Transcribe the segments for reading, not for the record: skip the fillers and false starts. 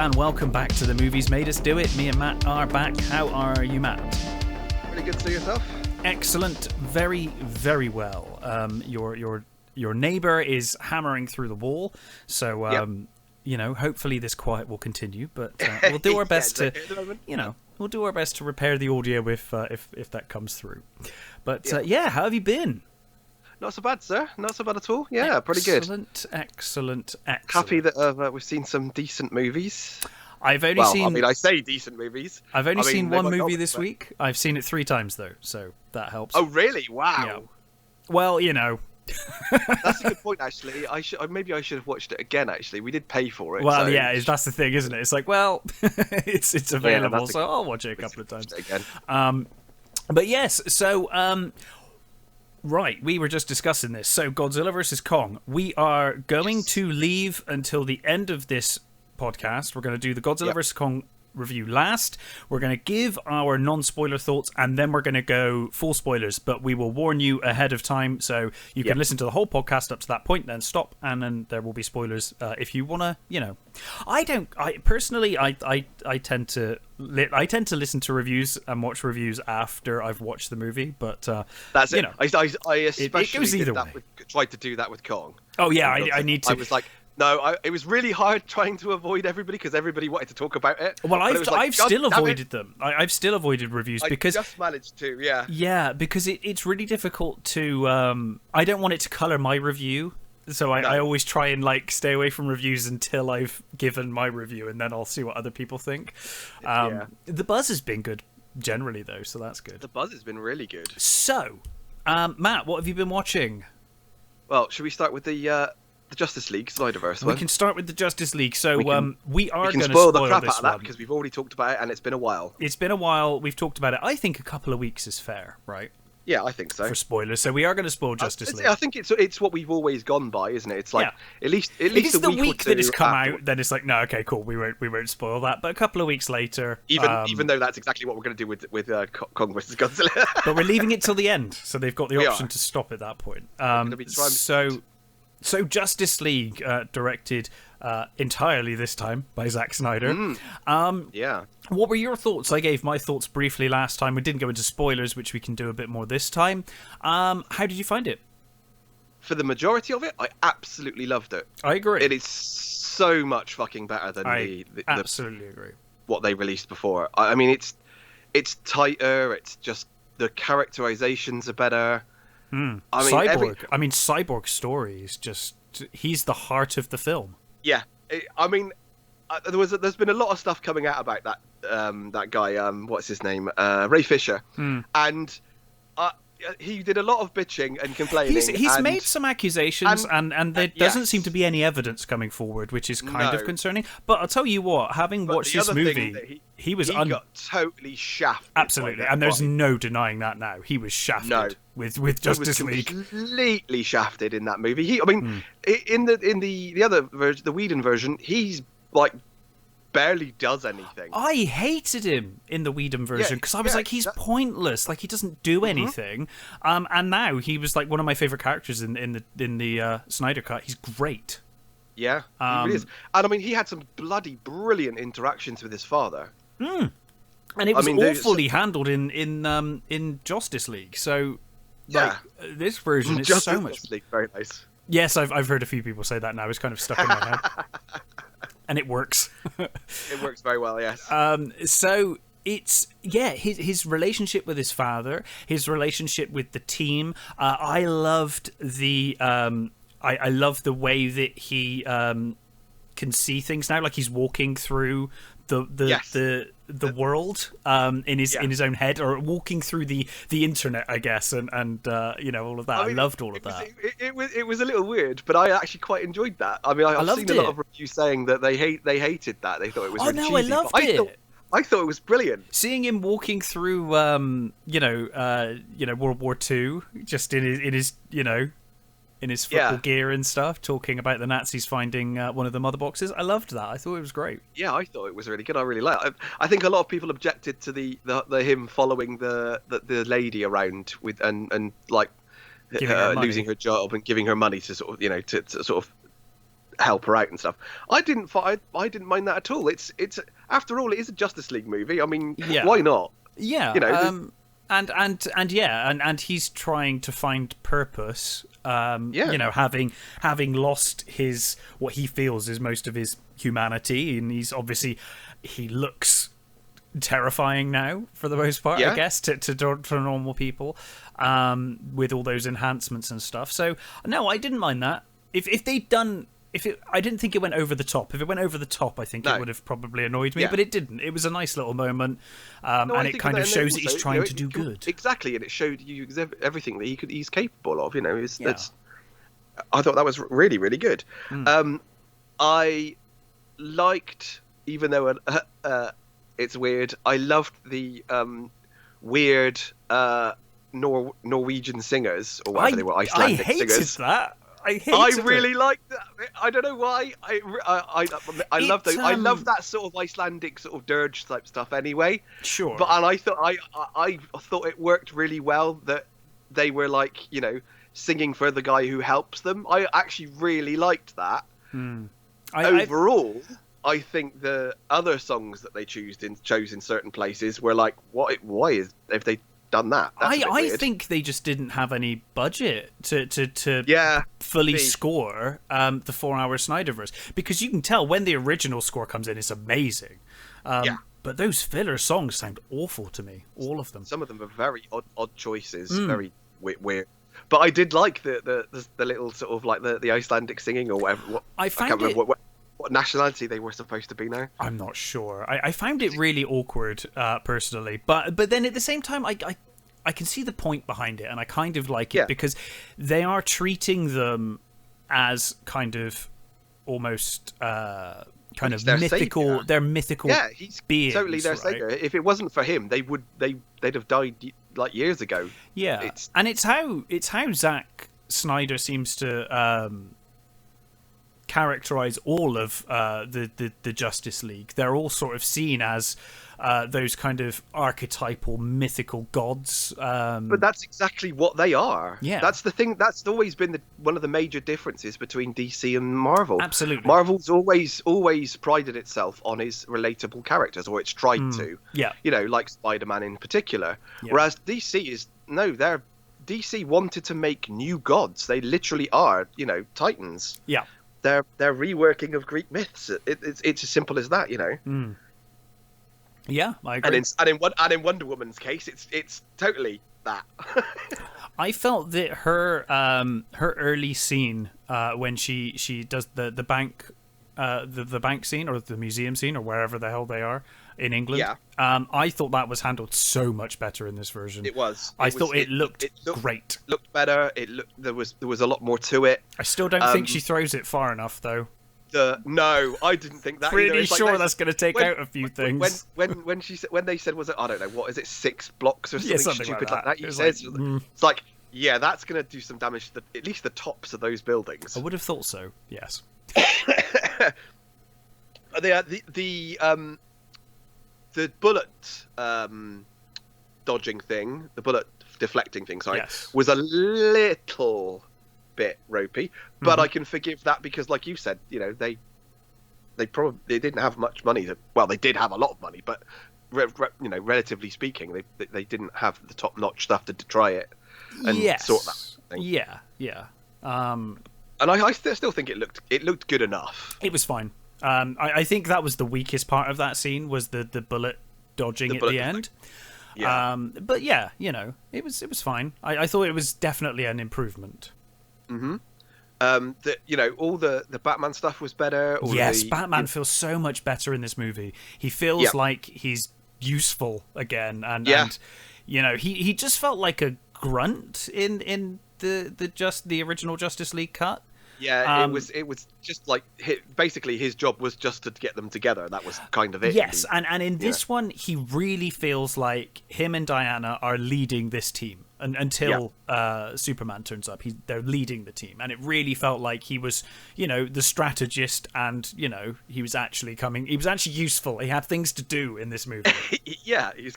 and welcome back to The Movies Made Us Do It. Me and Matt are back. How are you, Matt? Really good to see yourself. Excellent. Very, very well. Your neighbour is hammering through the wall, so hopefully this quiet will continue. But we'll do our best we'll do our best to repair the audio if that comes through. But how have you been? Not so bad, sir. Not so bad at all. Yeah, pretty good. Excellent. Happy that we've seen some decent movies. I say decent movies. I've only seen one movie this week. I've seen it 3 times, though, so that helps. Oh, really? Wow. Yeah. Well, That's a good point, actually. Maybe I should have watched it again, actually. We did pay for it. Well, that's the thing, isn't it? It's like, well, it's available, so I'll watch it a couple of times. Again. But yes, so... Right, we were just discussing this. So, Godzilla vs. Kong. We are going to leave until the end of this podcast. We're going to do the Godzilla vs. Kong review last. We're going to give our non-spoiler thoughts, and then we're going to go full spoilers. But we will warn you ahead of time, so you can listen to the whole podcast up to that point, then stop, and then there will be spoilers if you want to. I tend to listen to reviews and watch reviews after I've watched the movie, but that's it. I especially tried to do that with Kong. Oh yeah, I need to. I was like, no, it was really hard trying to avoid everybody because everybody wanted to talk about it. Well, I've still avoided them. I've still avoided reviews because I just managed to, yeah. Yeah, because it's really difficult to. I don't want it to color my review. So I always try and stay away from reviews until I've given my review, and then I'll see what other people think. The buzz has been good generally, though, so that's good. The buzz has been really good. So, Matt, what have you been watching? Well, should we start with the Justice League Snyderverse one? We can start with the Justice League. So we are going to spoil the crap out of that because we've already talked about it, and it's been a while. It's been a while. We've talked about it. I think a couple of weeks is fair, right? Yeah, I think so. For spoilers, so we are going to spoil Justice League. I think it's what we've always gone by, isn't it? It's like at least it's the week that it's come afterwards. out. Then it's like, no, okay, cool. We won't spoil that. But a couple of weeks later, even though that's exactly what we're going to do with Kong vs Godzilla. But we're leaving it till the end, so they've got the option to stop at that point. So Justice League, directed entirely this time by Zack Snyder. What were your thoughts? I gave my thoughts briefly last time. We didn't go into spoilers, which we can do a bit more this time. How did you find it? For the majority of it, I absolutely loved it. I agree. It is so much fucking better than absolutely agree. What they released before. I mean, it's tighter. It's just the characterizations are better. Cyborg's story is just—he's the heart of the film. Yeah, there's been a lot of stuff coming out about that guy. What's his name? Ray Fisher, and he did a lot of bitching and complaining. He's made some accusations, and there doesn't seem to be any evidence coming forward, which is kind of concerning. But I'll tell you what, having watched this movie, he got totally shafted. Absolutely, and there's no denying that now. He was shafted with Justice League. Completely shafted in that movie. In the other version, the Whedon version, he's barely does anything. I hated him in the Whedon version because I was he's pointless. He doesn't do anything. And now he was one of my favorite characters in the Snyder cut. He's great. Yeah, he really is. And he had some bloody brilliant interactions with his father. And it was awfully handled in Justice League. So this version is so much. League, very nice. Yes, I've heard a few people say that now. It's kind of stuck in my head. And it works. It works very well, yes. So it's his relationship with his father, his relationship with the team. I loved the I love the way that he can see things now, he's walking through the world in his own head, or walking through the internet, I guess, and all of that. I loved all of that. It was a little weird, but I actually quite enjoyed that. I've seen a lot of reviews saying that they hated that. They thought it was really cheesy. I loved it. I thought it was brilliant. Seeing him walking through World War II, just in his football gear and stuff, talking about the Nazis finding one of the mother boxes. I loved that. I thought it was great. Yeah, I thought it was really good. I really liked it. I think a lot of people objected to the him following the lady around with and losing her job and giving her money to sort of to sort of help her out and stuff. I didn't mind that at all. It's after all, it is a Justice League movie. I mean, why not? Yeah, you know, and he's trying to find purpose. You know, having lost his what he feels is most of his humanity, and he looks terrifying now for the most part, I guess, to normal people, with all those enhancements and stuff. So no, I didn't mind that. If they'd done. I didn't think it went over the top. If it went over the top, I think it would have probably annoyed me, but it didn't. It was a nice little moment, and it kind of shows that he's trying to do good. Exactly, and it showed you everything that he's capable of. You know, I thought that was really, really good. I liked, even though it's weird, I loved the weird Norwegian singers, or whatever they were, Icelandic singers. I really liked that. I don't know why. I love those. I love that sort of Icelandic sort of dirge type stuff. Anyway, sure. But I thought it worked really well that they were like, you know, singing for the guy who helps them. I actually really liked that. Overall, I think the other songs that they chose in certain places were like, why have they done that? I think they just didn't have any budget to fully score the 4-hour Snyderverse, because you can tell when the original score comes in, it's amazing. But those filler songs sound awful to me, all of them. Some of them are very odd choices, very weird. But I did like the little sort of like the Icelandic singing or whatever. I can't remember what nationality they were supposed to be now. I'm not sure. I found it really awkward, personally. But then at the same time, I can see the point behind it, and I kind of like it because they are treating them as kind of almost kind of mythical. Savior. They're mythical beings. Totally their savior. If it wasn't for him, they'd have died like years ago. Yeah, it's how Zack Snyder seems to characterize all of the Justice League. They're all sort of seen as those kind of archetypal mythical gods. But that's exactly what they are. Yeah. That's the thing. That's always been one of the major differences between DC and Marvel. Absolutely. Marvel's always prided itself on its relatable characters, or it's tried to. Yeah. You know, like Spider-Man in particular. Yeah. Whereas DC wanted to make new gods. They literally are, you know, titans. Yeah. They're reworking of Greek myths. It's as simple as that, you know. Yeah, I agree. And in Wonder Woman's case, it's totally that. I felt that her early scene when she does the bank the bank scene or the museum scene or wherever the hell they are in England. Yeah. I thought that was handled so much better in this version. It was. I thought it looked great. Looked better. There was a lot more to it. I still don't think she throws it far enough, though. No, I didn't think that. Pretty sure that's going to take out a few things. When they said, was it, I don't know, what is it, 6 blocks or something stupid like that? It's like, yeah, that's going to do some damage to at least the tops of those buildings. I would have thought so. Yes. The bullet dodging thing, the bullet deflecting thing, was a little bit ropey, but I can forgive that because, like you said, you know, they didn't have much money. They did have a lot of money, but you know, relatively speaking, they didn't have the top notch stuff to try it and sort that thing. Yeah. And I still think it looked good enough. It was fine. I think that was the weakest part of that scene was the bullet dodging at the end. Yeah. But yeah, you know, it was fine. I thought it was definitely an improvement. Mm-hmm. You know, all the Batman stuff was better. Batman feels so much better in this movie. He feels like he's useful again, and you know, he just felt like a grunt in the original Justice League cut. Yeah, it was just like basically his job was just to get them together. That was kind of it. Yes, and in this one, he really feels like him and Diana are leading this team until Superman turns up. They're leading the team, and it really felt like he was, you know, the strategist, and you know, he was actually useful. He had things to do in this movie. Yeah, he's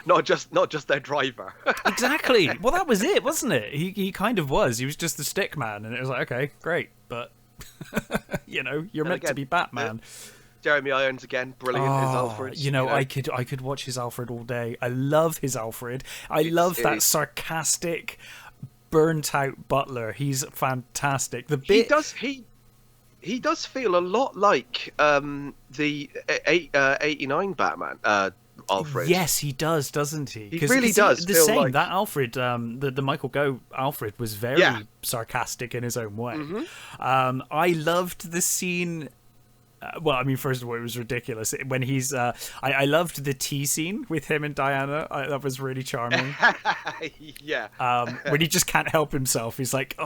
not just their driver. Exactly. Well, that was it, wasn't it? He kind of was. He was just the stick man, and it was like, okay, great, but You know, you're meant to be Batman. Jeremy Irons again, brilliant as Alfred. You know, I could watch his Alfred all day. I love his Alfred. I love that sarcastic, burnt out butler. He's fantastic. He does feel a lot like the 89 Batman. Alfred. Yes, he does, doesn't he? He really does. The same. Like... That Alfred, the Michael Gough Alfred, was very sarcastic in his own way. Mm-hmm. I loved the scene. Well, I mean, first of all, it was ridiculous when he's. I loved the tea scene with him and Diana. That was really charming. Yeah. When he just can't help himself, he's like, "Oh,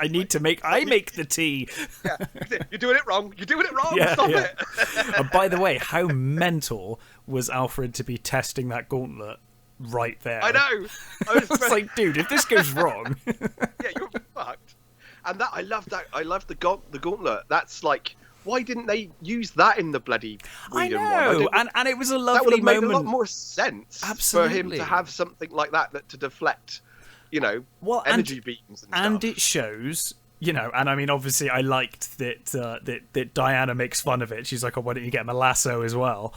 I need to make. I make the tea." Yeah, you're doing it wrong. You're doing it wrong. Stop it. By the way, how mental was Alfred to be testing that gauntlet right there? I know. I was like, dude, if this goes wrong, yeah, you're fucked. And I love that. I love the gauntlet. That's like. Why didn't they use that in the bloody Whedon one? I know, and it was a lovely that would have moment. Made a lot more sense for him to have something like that to deflect, energy beams and stuff. And it shows, and I mean, obviously, I liked that Diana makes fun of it. She's like, "Oh, why don't you get him a lasso as well?"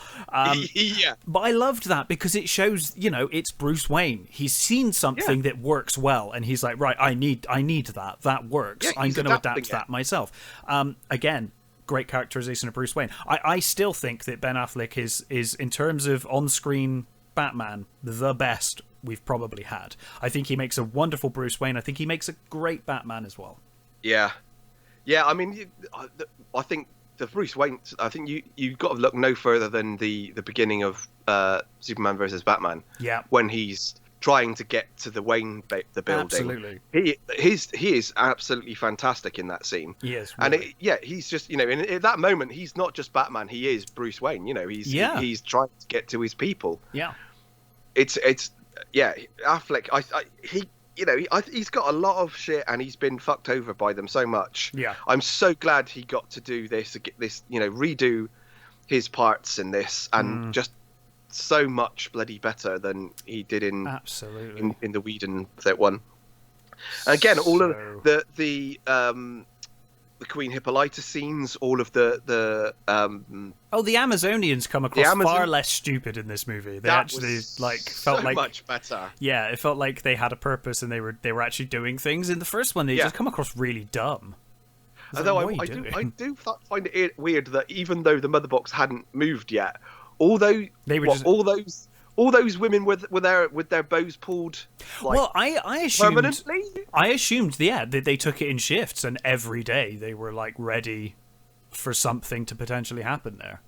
Yeah. But I loved that because it shows, it's Bruce Wayne. He's seen something that works well, and he's like, "Right, I need that. That works. Yeah, I'm going to adapt that myself." Again. Great characterization of Bruce Wayne. I still think that Ben Affleck is in terms of on-screen Batman, the best we've probably had. I think he makes a wonderful Bruce Wayne. I think he makes a great Batman as well. Yeah. I mean, I think the Bruce Wayne. I think you've got to look no further than the beginning of Superman versus Batman. Yeah. When he's trying to get to the Wayne the building. Absolutely. He is absolutely fantastic in that scene. He is. Really. And he's just, in that moment, he's not just Batman, he is Bruce Wayne, he's trying to get to his people. Yeah. It's Affleck, he's got a lot of shit and he's been fucked over by them so much. Yeah. I'm so glad he got to do this, redo his parts in this and just so much bloody better than he did in the Whedon one. And again, all of the Queen Hippolyta scenes, all of the Amazonians come across far less stupid in this movie. They actually felt so much better. Yeah, it felt like they had a purpose and they were actually doing things. In the first one, they just come across really dumb. Although I do find it weird that even though the mother box hadn't moved yet, although all those women with their bows pulled. I assumed permanently. I assumed, that they took it in shifts, and every day they were ready for something to potentially happen there.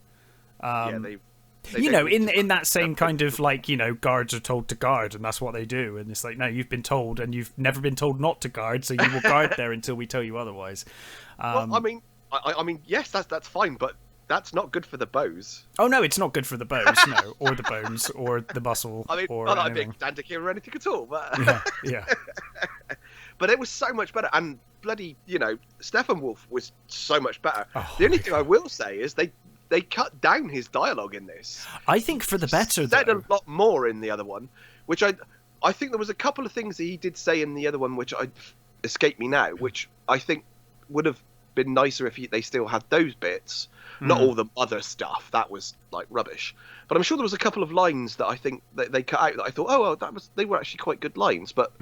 In that same kind of guards are told to guard, and that's what they do. And it's like, no, you've been told, and you've never been told not to guard, so you will guard there until we tell you otherwise. Well, I mean, yes, that's fine, but. That's not good for the bows. Oh no, it's not good for the bows, no, or the bones, or the muscle. I mean, or not that I'm being pedantic here or anything at all, but yeah. But it was so much better, and bloody, Steppenwolf was so much better. Oh, the only thing I will say is they cut down his dialogue in this. I think for the better. Said a lot more in the other one, which I think there was a couple of things that he did say in the other one which escaped me now, which I think would have been nicer if they still had those bits. Not all the other stuff, that was rubbish. But I'm sure there was a couple of lines that I think that they cut out that I thought, they were actually quite good lines. But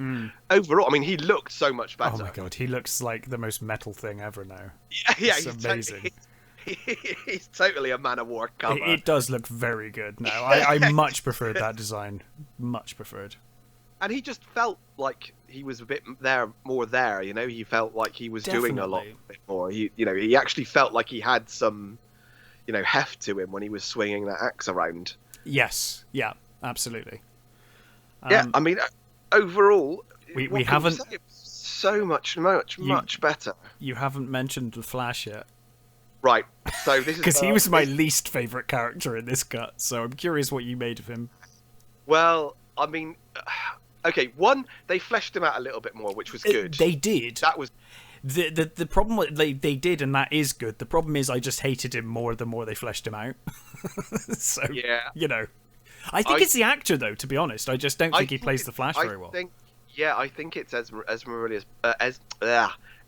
overall, I mean, he looked so much better. Oh my god, he looks like the most metal thing ever now. Yeah, he's amazing. He's totally a Man of War cover. It does look very good now. I much preferred that design. Much preferred. And he just felt like he was a bit more there. He felt like he was doing a lot more. He actually felt like he had some, heft to him when he was swinging that axe around. Yes, yeah, absolutely. I mean, overall, we haven't so much better. You haven't mentioned the Flash yet, right? So this is because he was my least favorite character in this cut. So I'm curious what you made of him. Well, I mean. Okay, they fleshed him out a little bit more, which was good. They did. That was the problem. They did, and that is good. The problem is, I just hated him more the more they fleshed him out. So yeah, I think it's the actor though. To be honest, I just don't think he plays the Flash very well. I think it's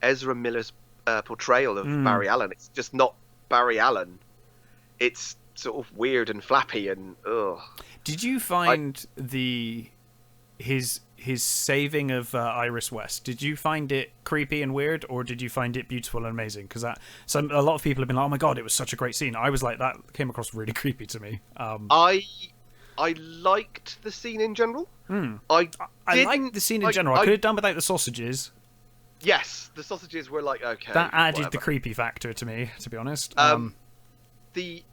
Ezra Miller's portrayal of Barry Allen. It's just not Barry Allen. It's sort of weird and flappy and ugh. Did you find his saving of Iris West? Did you find it creepy and weird, or did you find it beautiful and amazing? Because a lot of people have been like, "Oh my god, it was such a great scene." I was like, that came across really creepy to me. I liked the scene in general. I liked the scene in general. I could have done without the sausages. Yes, the sausages were like, okay. That added whatever. the creepy factor to me, to be honest. The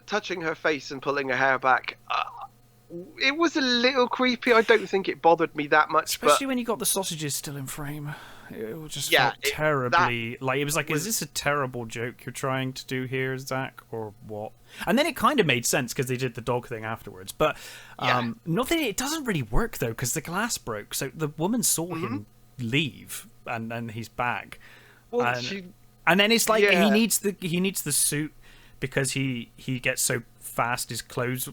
touching her face and pulling her hair back, it was a little creepy. I don't think it bothered me that much. Especially when you got the sausages still in frame. It just felt terribly... It was like, is this a terrible joke you're trying to do here, Zack, or what? And then it kind of made sense because they did the dog thing afterwards. But it doesn't really work, though, because the glass broke. So the woman saw him leave, and then he's back. Well, and then it's like he needs the suit because he gets so fast his clothes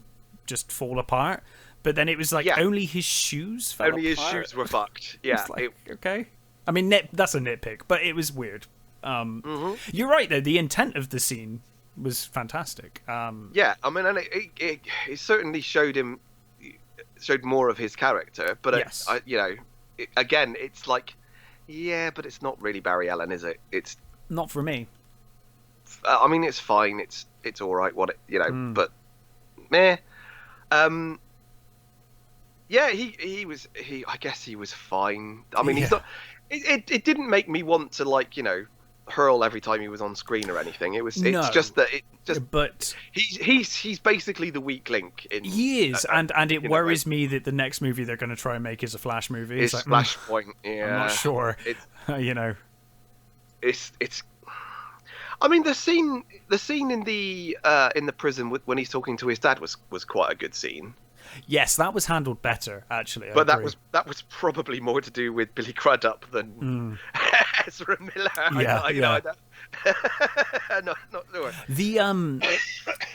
just fall apart. But then it was like only his shoes fell apart. Only his shoes were fucked. Yeah. Okay. I mean, that's a nitpick, but it was weird. You're right, though. The intent of the scene was fantastic. Yeah, I mean, and it certainly showed more of his character. But again, it's like, but it's not really Barry Allen, is it? It's not for me. I mean, it's fine. It's all right. But meh. He was. I guess he was fine. I mean, he's not. It didn't make me want to hurl every time he was on screen or anything. It's just that But he's basically the weak link in. He is, and it worries me that the next movie they're going to try and make is a Flash movie. It's Flashpoint. Yeah, I'm not sure. It's. I mean, the scene in the prison when he's talking to his dad was quite a good scene. Yes, that was handled better, actually. But that was probably more to do with Billy Crudup than Ezra Miller. Yeah. No, not sure.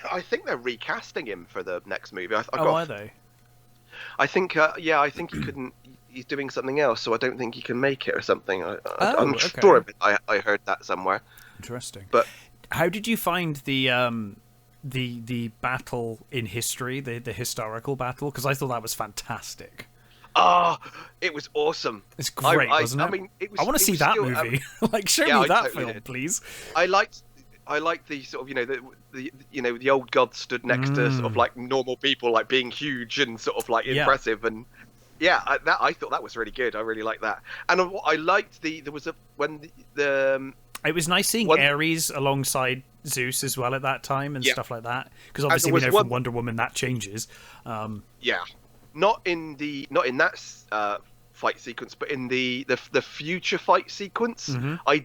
I think they're recasting him for the next movie. Are they? I think, I think he couldn't. He's doing something else, so I don't think he can make it or something. I'm sure of it. I heard that somewhere. Interesting. But how did you find the battle in history, the historical battle? Because I thought that was fantastic. It was awesome. It's great, wasn't it? I mean, I want to see that movie. Show me that film, please. I liked the sort of the old gods stood next to sort of like normal people, like being huge and sort of like impressive, and I thought that was really good. I really liked that, and I liked it was nice seeing Ares alongside Zeus as well at that time and stuff like that, because obviously we know from Wonder Woman that changes. Not in that fight sequence, but in the future fight sequence, I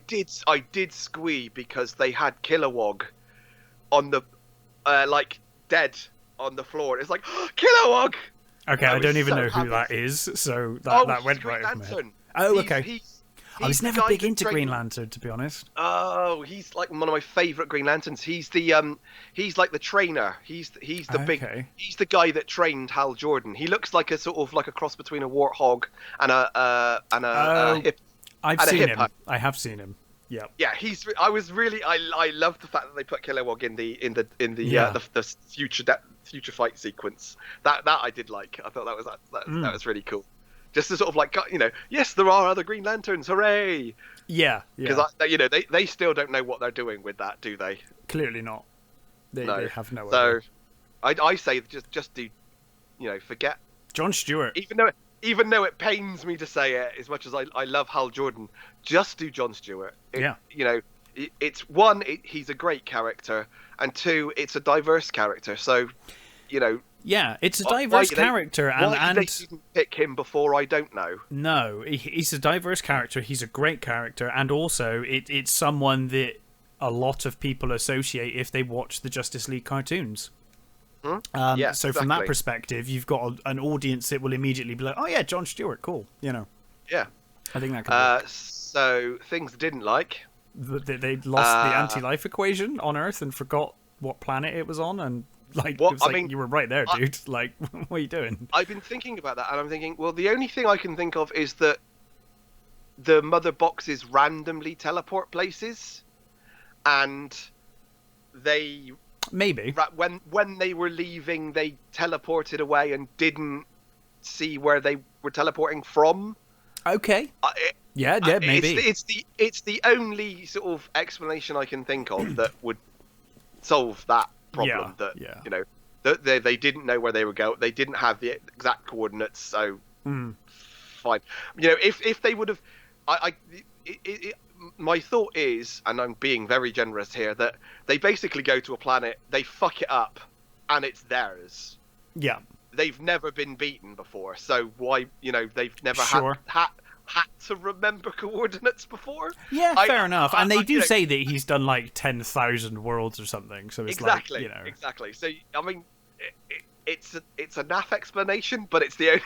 did squee because they had Kilowog on the dead on the floor. It's like Kilowog. Okay, I don't even know who that is, so that went right over my head. Oh, okay. I was never big into Green Lantern, to be honest. Oh, he's like one of my favourite Green Lanterns. He's the he's like the trainer. He's the guy that trained Hal Jordan. He looks like a sort of like a cross between a warthog and a hip. I've seen him. I have seen him. Yeah. Yeah, I love the fact that they put Kilowog in the future fight sequence. That I did like. I thought that was really cool. Just to sort of like, yes, there are other Green Lanterns, hooray! Yeah. Because they still don't know what they're doing with that, do they? Clearly not. They have no idea. So, I say just do, forget Jon Stewart. Even though it pains me to say it, as much as I love Hal Jordan, just do Jon Stewart. It's one, he's a great character, and two, it's a diverse character. So, Yeah, it's a diverse character, and they didn't pick him before, I don't know. No, he's a diverse character. He's a great character, and also it's someone that a lot of people associate if they watch the Justice League cartoons. So exactly. From that perspective, you've got an audience that will immediately be like, "Oh yeah, Jon Stewart, cool." Yeah, I think that can work. So things I didn't like. They lost the anti-life equation on Earth and forgot what planet it was on, and. You were right there, dude. What are you doing? I've been thinking about that, and I'm thinking, well, the only thing I can think of is that the mother boxes randomly teleport places, and they maybe when they were leaving, they teleported away and didn't see where they were teleporting from. Okay. Maybe it's the only sort of explanation I can think of that would solve that problem. You know, that they didn't know where they were going. They didn't have the exact coordinates, so fine. You know, if they would have, my thought is, and I'm being very generous here, that they basically go to a planet, they fuck it up, and it's theirs. Yeah. They've never been beaten before, so why, you know, they've never had to remember coordinates before. Yeah, fair enough. And they do say that he's done like 10,000 worlds or something, so it's exactly, like, you know. Exactly. So, I mean, it's a naff explanation, but it's the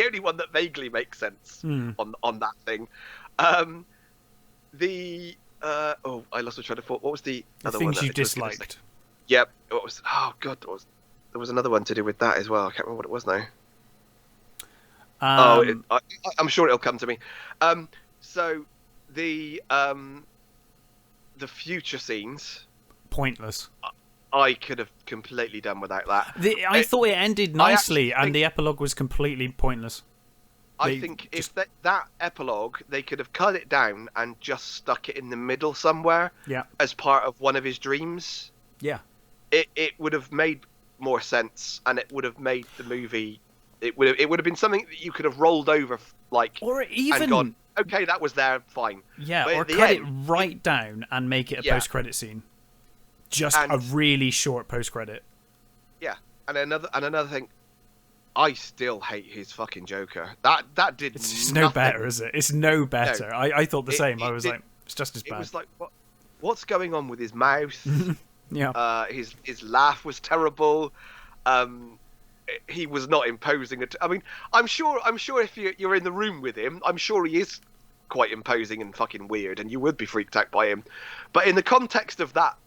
only one that vaguely makes sense on that thing. I lost my train of thought. What was the other one? Things you disliked. Yep. What was? Oh God, there was another one to do with that as well. I can't remember what it was now. I'm sure it'll come to me. So the future scenes, pointless. I could have completely done without that. I thought it ended nicely, and the epilogue was completely pointless. I think if that epilogue, they could have cut it down and just stuck it in the middle somewhere. Yeah. As part of one of his dreams. Yeah. It would have made more sense, and it would have made the movie. It would have been something that you could have rolled over, like, or even and gone, okay, that was there, fine. Yeah, but or cut it right down and make it a post-credit scene. Just a really short post-credit. Yeah, and another thing. I still hate his fucking Joker. That did. It's no better, is it? It's no better. No, I thought the same. I was like, it's just as bad. It was like, what's going on with his mouth? Yeah. His laugh was terrible. He was not imposing. I mean, I'm sure if you're in the room with him, I'm sure he is quite imposing and fucking weird, and you would be freaked out by him. But in the context of that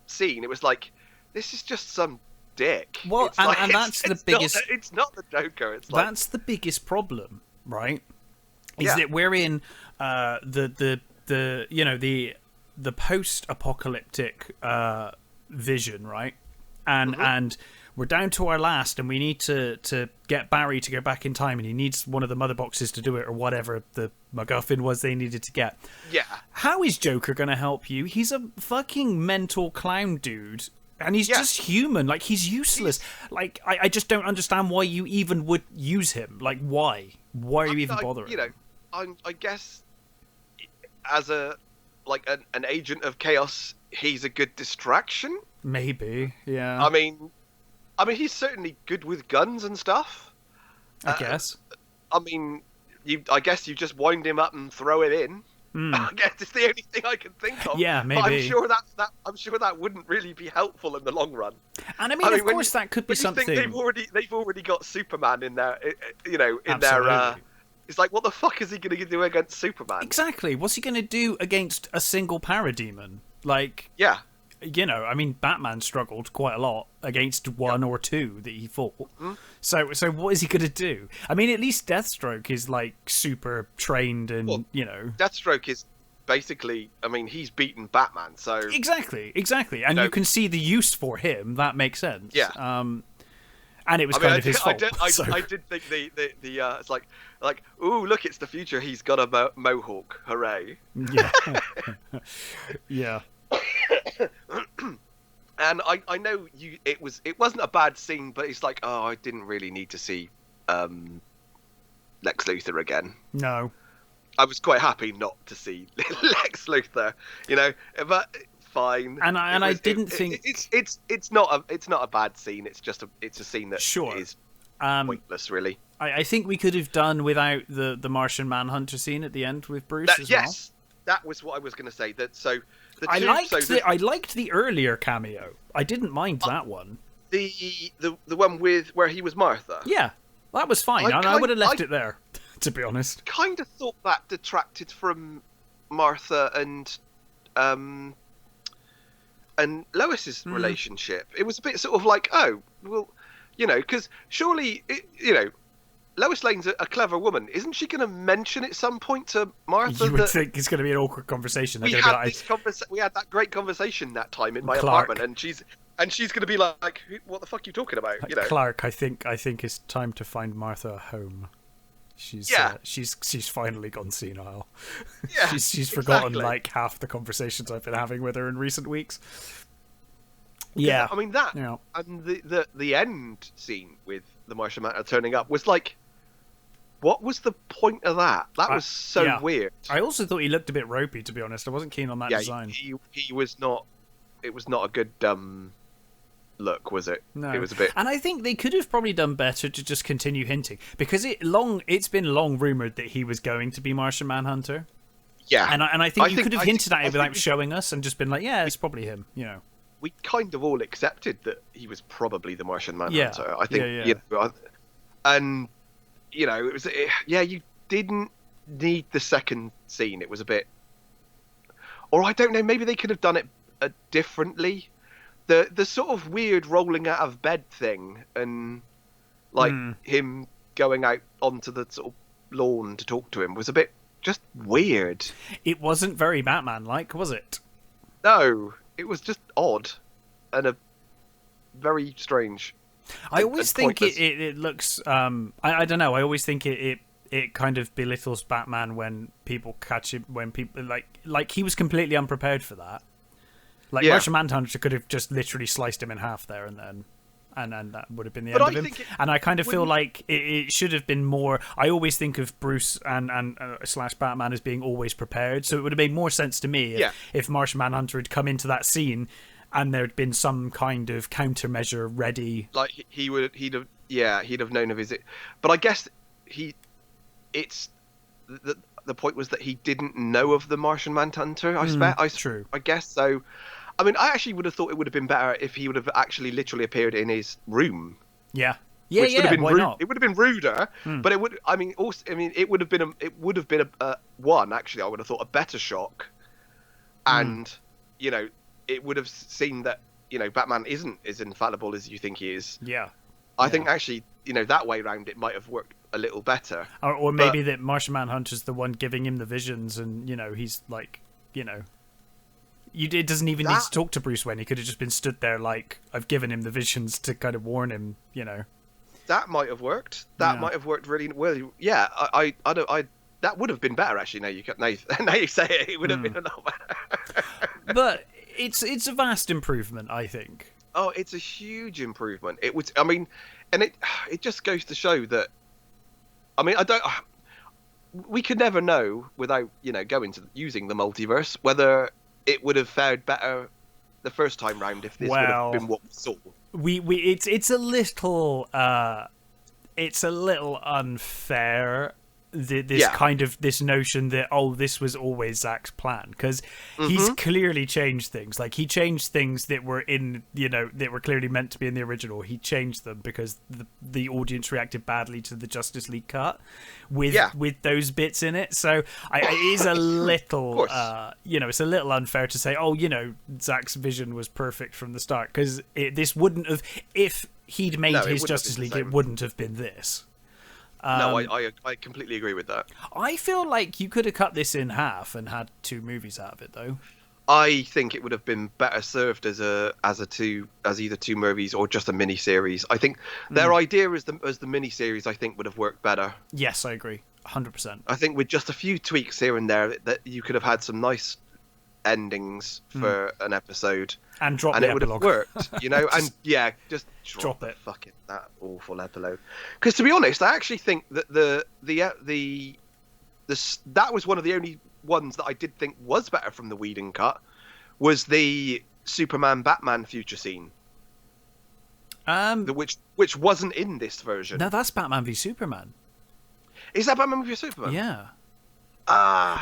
scene, it was like, this is just some dick. Well, and that's the biggest. It's not the Joker. It's like, that's the biggest problem, right? Is that we're in the post-apocalyptic vision, right? And we're down to our last, and we need to get Barry to go back in time, and he needs one of the mother boxes to do it, or whatever the MacGuffin was they needed to get. Yeah. How is Joker going to help you? He's a fucking mental clown dude. And he's just human. Like, he's useless. Like, I just don't understand why you even would use him. Like, why? Why are you even bothering? You know, I guess as an agent of chaos, he's a good distraction. Maybe, yeah. I mean, he's certainly good with guns and stuff. I guess. I mean, I guess you just wind him up and throw it in. I guess it's the only thing I can think of. Yeah, maybe. But I'm sure that wouldn't really be helpful in the long run. And I mean, of course, that could be something. They've already got Superman in there. You know, in their. It's like, what the fuck is he going to do against Superman? Exactly. What's he going to do against a single parademon? Like, yeah. You know, I mean, Batman struggled quite a lot against one or two that he fought. So what is he going to do? I mean, at least Deathstroke is, like, super trained and, you know... Deathstroke is basically... I mean, he's beaten Batman, so... Exactly. And you can see the use for him. That makes sense. Yeah. And it was kind of his fault. I did think the it's like, ooh, look, it's the future. He's got a mohawk. Hooray. Yeah. Yeah. And I know it wasn't a bad scene, but it's like, oh, I didn't really need to see Lex Luthor again. No, I was quite happy not to see Lex Luthor, you know, but fine. And I didn't think it's not a bad scene. It's just a scene that is pointless, really. I think we could have done without the Martian Manhunter scene at the end with Bruce as well. Yes, that was what I was going to say. I liked the earlier cameo. I didn't mind that one. The one where he was Martha. Yeah, that was fine. I would have left it there, to be honest. Kind of thought that detracted from Martha and Lois's relationship. It was a bit sort of like, oh, well, you know, because surely, you know, Lois Lane's a clever woman. Isn't she going to mention at some point to Martha You would that think it's going to be an awkward conversation. we had that great conversation that time in my apartment, and she's going to be like, "What the fuck are you talking about?" Like, you know, Clark. I think it's time to find Martha a home. She's finally gone senile. Yeah, she's forgotten exactly. like half the conversations I've been having with her in recent weeks. Yeah, I mean that, and the end scene with the Martian Manhunter turning up was like, what was the point of that? That was so weird. I also thought he looked a bit ropey, to be honest. I wasn't keen on that design. He was not. It was not a good look, was it? No. It was a bit. And I think they could have probably done better to just continue hinting, because it's been long rumored that he was going to be Martian Manhunter. Yeah, and I think you could have hinted at it without showing us and just been like, yeah, it's probably him. You know. We kind of all accepted that he was probably the Martian Manhunter. Yeah. I think, you know, and you know, it was you didn't need the second scene. It was a bit, or I don't know, maybe they could have done it differently. The sort of weird rolling out of bed thing, and like him going out onto the sort of lawn to talk to him was a bit just weird. It wasn't very Batman-like, was it? No. It was just odd and a very strange. I always think it looks. I don't know. I always think it kind of belittles Batman when people catch him. When people like he was completely unprepared for that. Like Martian Manhunter could have just literally sliced him in half there and then. And that would have been the end of him. And I kind of feel like it should have been more. I always think of Bruce and slash Batman as being always prepared. So it would have made more sense to me if Martian Manhunter had come into that scene and there'd been some kind of countermeasure ready. Like he'd have known of his. But I guess the point was that he didn't know of the Martian Manhunter. True. I guess so. I mean, I actually would have thought it would have been better if he would have actually literally appeared in his room. Yeah. Would have been why not? It would have been ruder, but it would. I mean, also, I mean, it would have been one. Actually, I would have thought a better shock, and you know, it would have seen that Batman isn't as infallible as you think he is. Yeah. I think actually, that way round, it might have worked a little better. Or maybe that Martian Manhunter's the one giving him the visions, and he's like, it doesn't even need to talk to Bruce Wayne. He could have just been stood there like, I've given him the visions to kind of warn him, That might have worked. That might have worked really well. Yeah, I that would have been better actually. Now you say it would have been a lot better. But it's a vast improvement, I think. Oh, it's a huge improvement. It was. I mean, and it just goes to show that. I mean, we could never know without going to using the multiverse whether it would have fared better the first time round if this would have been what we saw. It's a little unfair. This notion that this was always Zack's plan, because he's clearly changed things. Like he changed things that were in that were clearly meant to be in the original. He changed them because the audience reacted badly to the Justice League cut with those bits in it. So it is a little it's a little unfair to say Zack's vision was perfect from the start, because this wouldn't have, if he'd made his Justice League, it wouldn't have been this. No, I completely agree with that. I feel like you could have cut this in half and had 2 movies out of it, though. I think it would have been better served as either 2 movies or just a mini series. I think their idea as the mini series, I think, would have worked better. Yes, I agree, 100%. I think with just a few tweaks here and there, that you could have had some nice endings for an episode, and drop and the it would epilogue. have worked, and just drop it. Fucking that awful epilogue. Because to be honest, I actually think that that was one of the only ones that I did think was better from the Whedon cut, was the Superman Batman future scene, which wasn't in this version. No, that's Batman v Superman. Is that Batman v Superman? Yeah.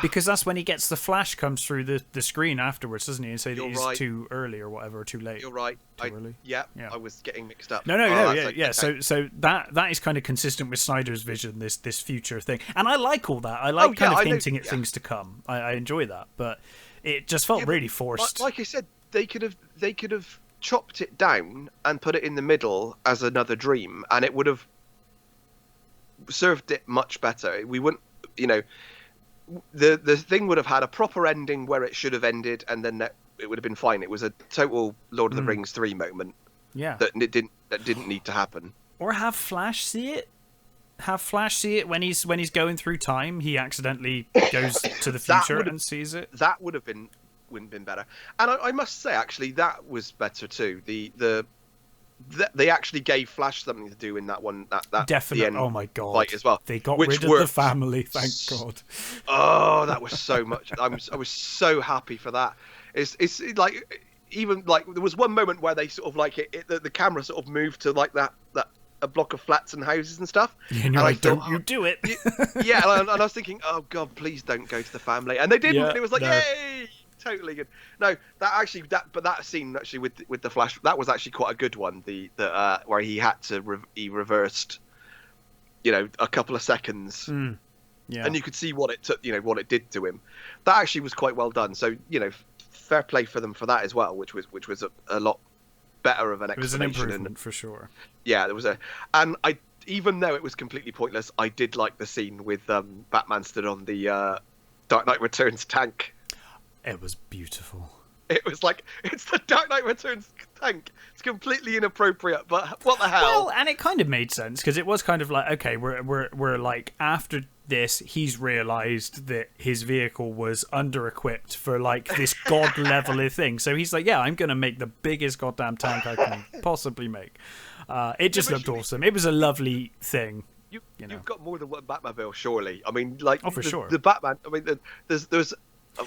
Because that's when he gets the Flash comes through the screen afterwards, doesn't he? And say that he's too early or whatever, or too late. You're right. Too early. Yeah, I was getting mixed up. No. Yeah. Okay. So that is kind of consistent with Snyder's vision, this future thing, and I like all that. I like hinting at things to come. I enjoy that, but it just felt really forced. Like I said, they could have chopped it down and put it in the middle as another dream, and it would have served it much better. We wouldn't, you know, the thing would have had a proper ending where it should have ended, and then it would have been fine. It was a total Lord of the Rings 3 moment. Yeah, that didn't need to happen. Or have Flash see it. Have Flash see it when he's going through time. He accidentally goes to the future and sees it. That would have been better. And I must say, actually, that was better too. They actually gave Flash something to do in that one. That definitely. Oh my god! Fight as well. They got rid of the family. Thank God. Oh, that was so much. I was so happy for that. It's like, even like there was one moment where they sort of like the camera sort of moved to like that a block of flats and houses and stuff. Yeah, and you're like, don't you do it? Yeah, and I was thinking, oh god, please don't go to the family, and they didn't. Yeah, and it was like, yay, totally good. No, that scene actually with the Flash, that was actually quite a good one. The where he had to he reversed, you know, a couple of seconds. Yeah, and you could see what it took, you know, what it did to him. That actually was quite well done. So, you know, fair play for them for that as well, which was a lot better of an explanation. It was an improvement for sure. Yeah, there was and I, even though it was completely pointless, I did like the scene with Batman stood on the Dark Knight Returns tank. It was beautiful. It was like, it's the Dark Knight Returns tank. It's completely inappropriate, but what the hell? Well, and it kind of made sense, because it was kind of like, okay, we're like, after this, he's realised that his vehicle was under-equipped for like this god level thing. So he's like, yeah, I'm going to make the biggest goddamn tank I can possibly make. It just looked awesome. It was a lovely thing. You've got more than one Batmobile, surely. I mean, like, oh, for sure. The Batman. I mean, there's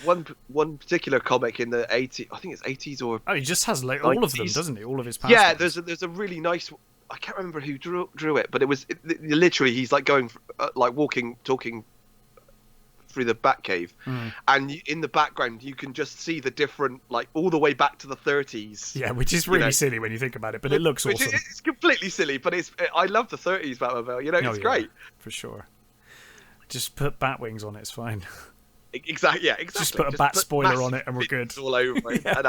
one particular comic in the 80s. I think it's 80s or. Oh, he just has like all of them, doesn't he? All of his past. Yeah, there's a really nice. I can't remember who drew it, but it was literally he's like going like talking through the Batcave, and in the background you can just see the different, like, all the way back to the 30s. Yeah, which is really silly when you think about it, but it looks awesome. It's completely silly, but I love the 30s Batmobile. You know, it's great. For sure. Just put bat wings on it. It's fine. Exactly. Yeah. Exactly. Just put a bat spoiler on it, and we're good. All over it. Yeah. And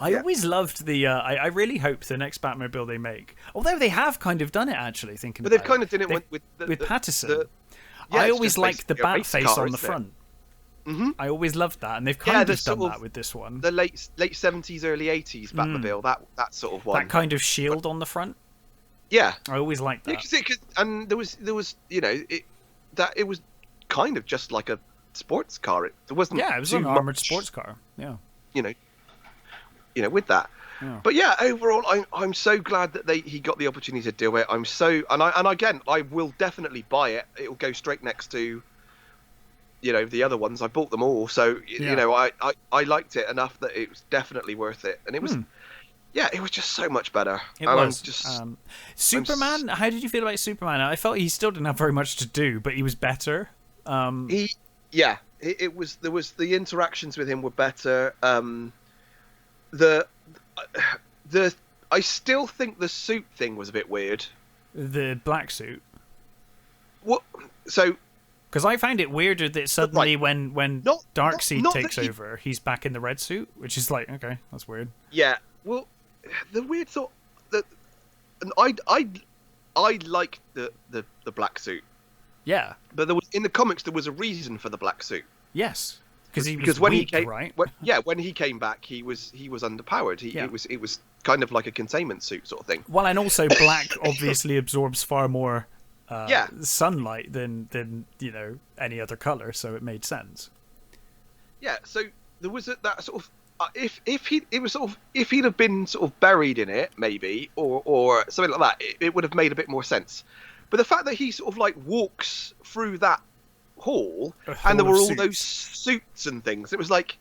I always loved the. I really hope the next Batmobile they make, although they have kind of done it actually. But they've kind of done it with Patterson. I always liked the bat face on the front. Mm-hmm. I always loved that, and they've kind of done that with this one. The late 70s, early 80s Batmobile, that sort of one. That kind of shield on the front. Yeah, I always liked that. And there was you know, it was kind of just like a sports car. There wasn't. Yeah, it was an armored sports car. Yeah. You know, with that. Yeah. But yeah, overall, I'm so glad that he got the opportunity to do it. And again, I will definitely buy it. It will go straight next to, you know, the other ones. I bought them all, so you know, I liked it enough that it was definitely worth it. And it was, it was just so much better. It was. Superman. How did you feel about Superman? I felt he still didn't have very much to do, but he was better. It was. There was the interactions with him were better. I still think the suit thing was a bit weird. The black suit. What? So. Because I found it weirder that suddenly when Darkseid takes over, he's back in the red suit, which is like, okay, that's weird. Yeah. Well, the weird thought that, and I liked the black suit. Yeah. But in the comics there was a reason for the black suit. Yes. Because when he came, right? When he came back, he was underpowered. It was kind of like a containment suit sort of thing. Well, and also black obviously absorbs far more sunlight than you know, any other color, so it made sense. Yeah. So there was that sort of if he'd have been sort of buried in it, maybe, or something like that, it would have made a bit more sense. But the fact that he sort of like walks through that hall and there were all those suits and things, it was like,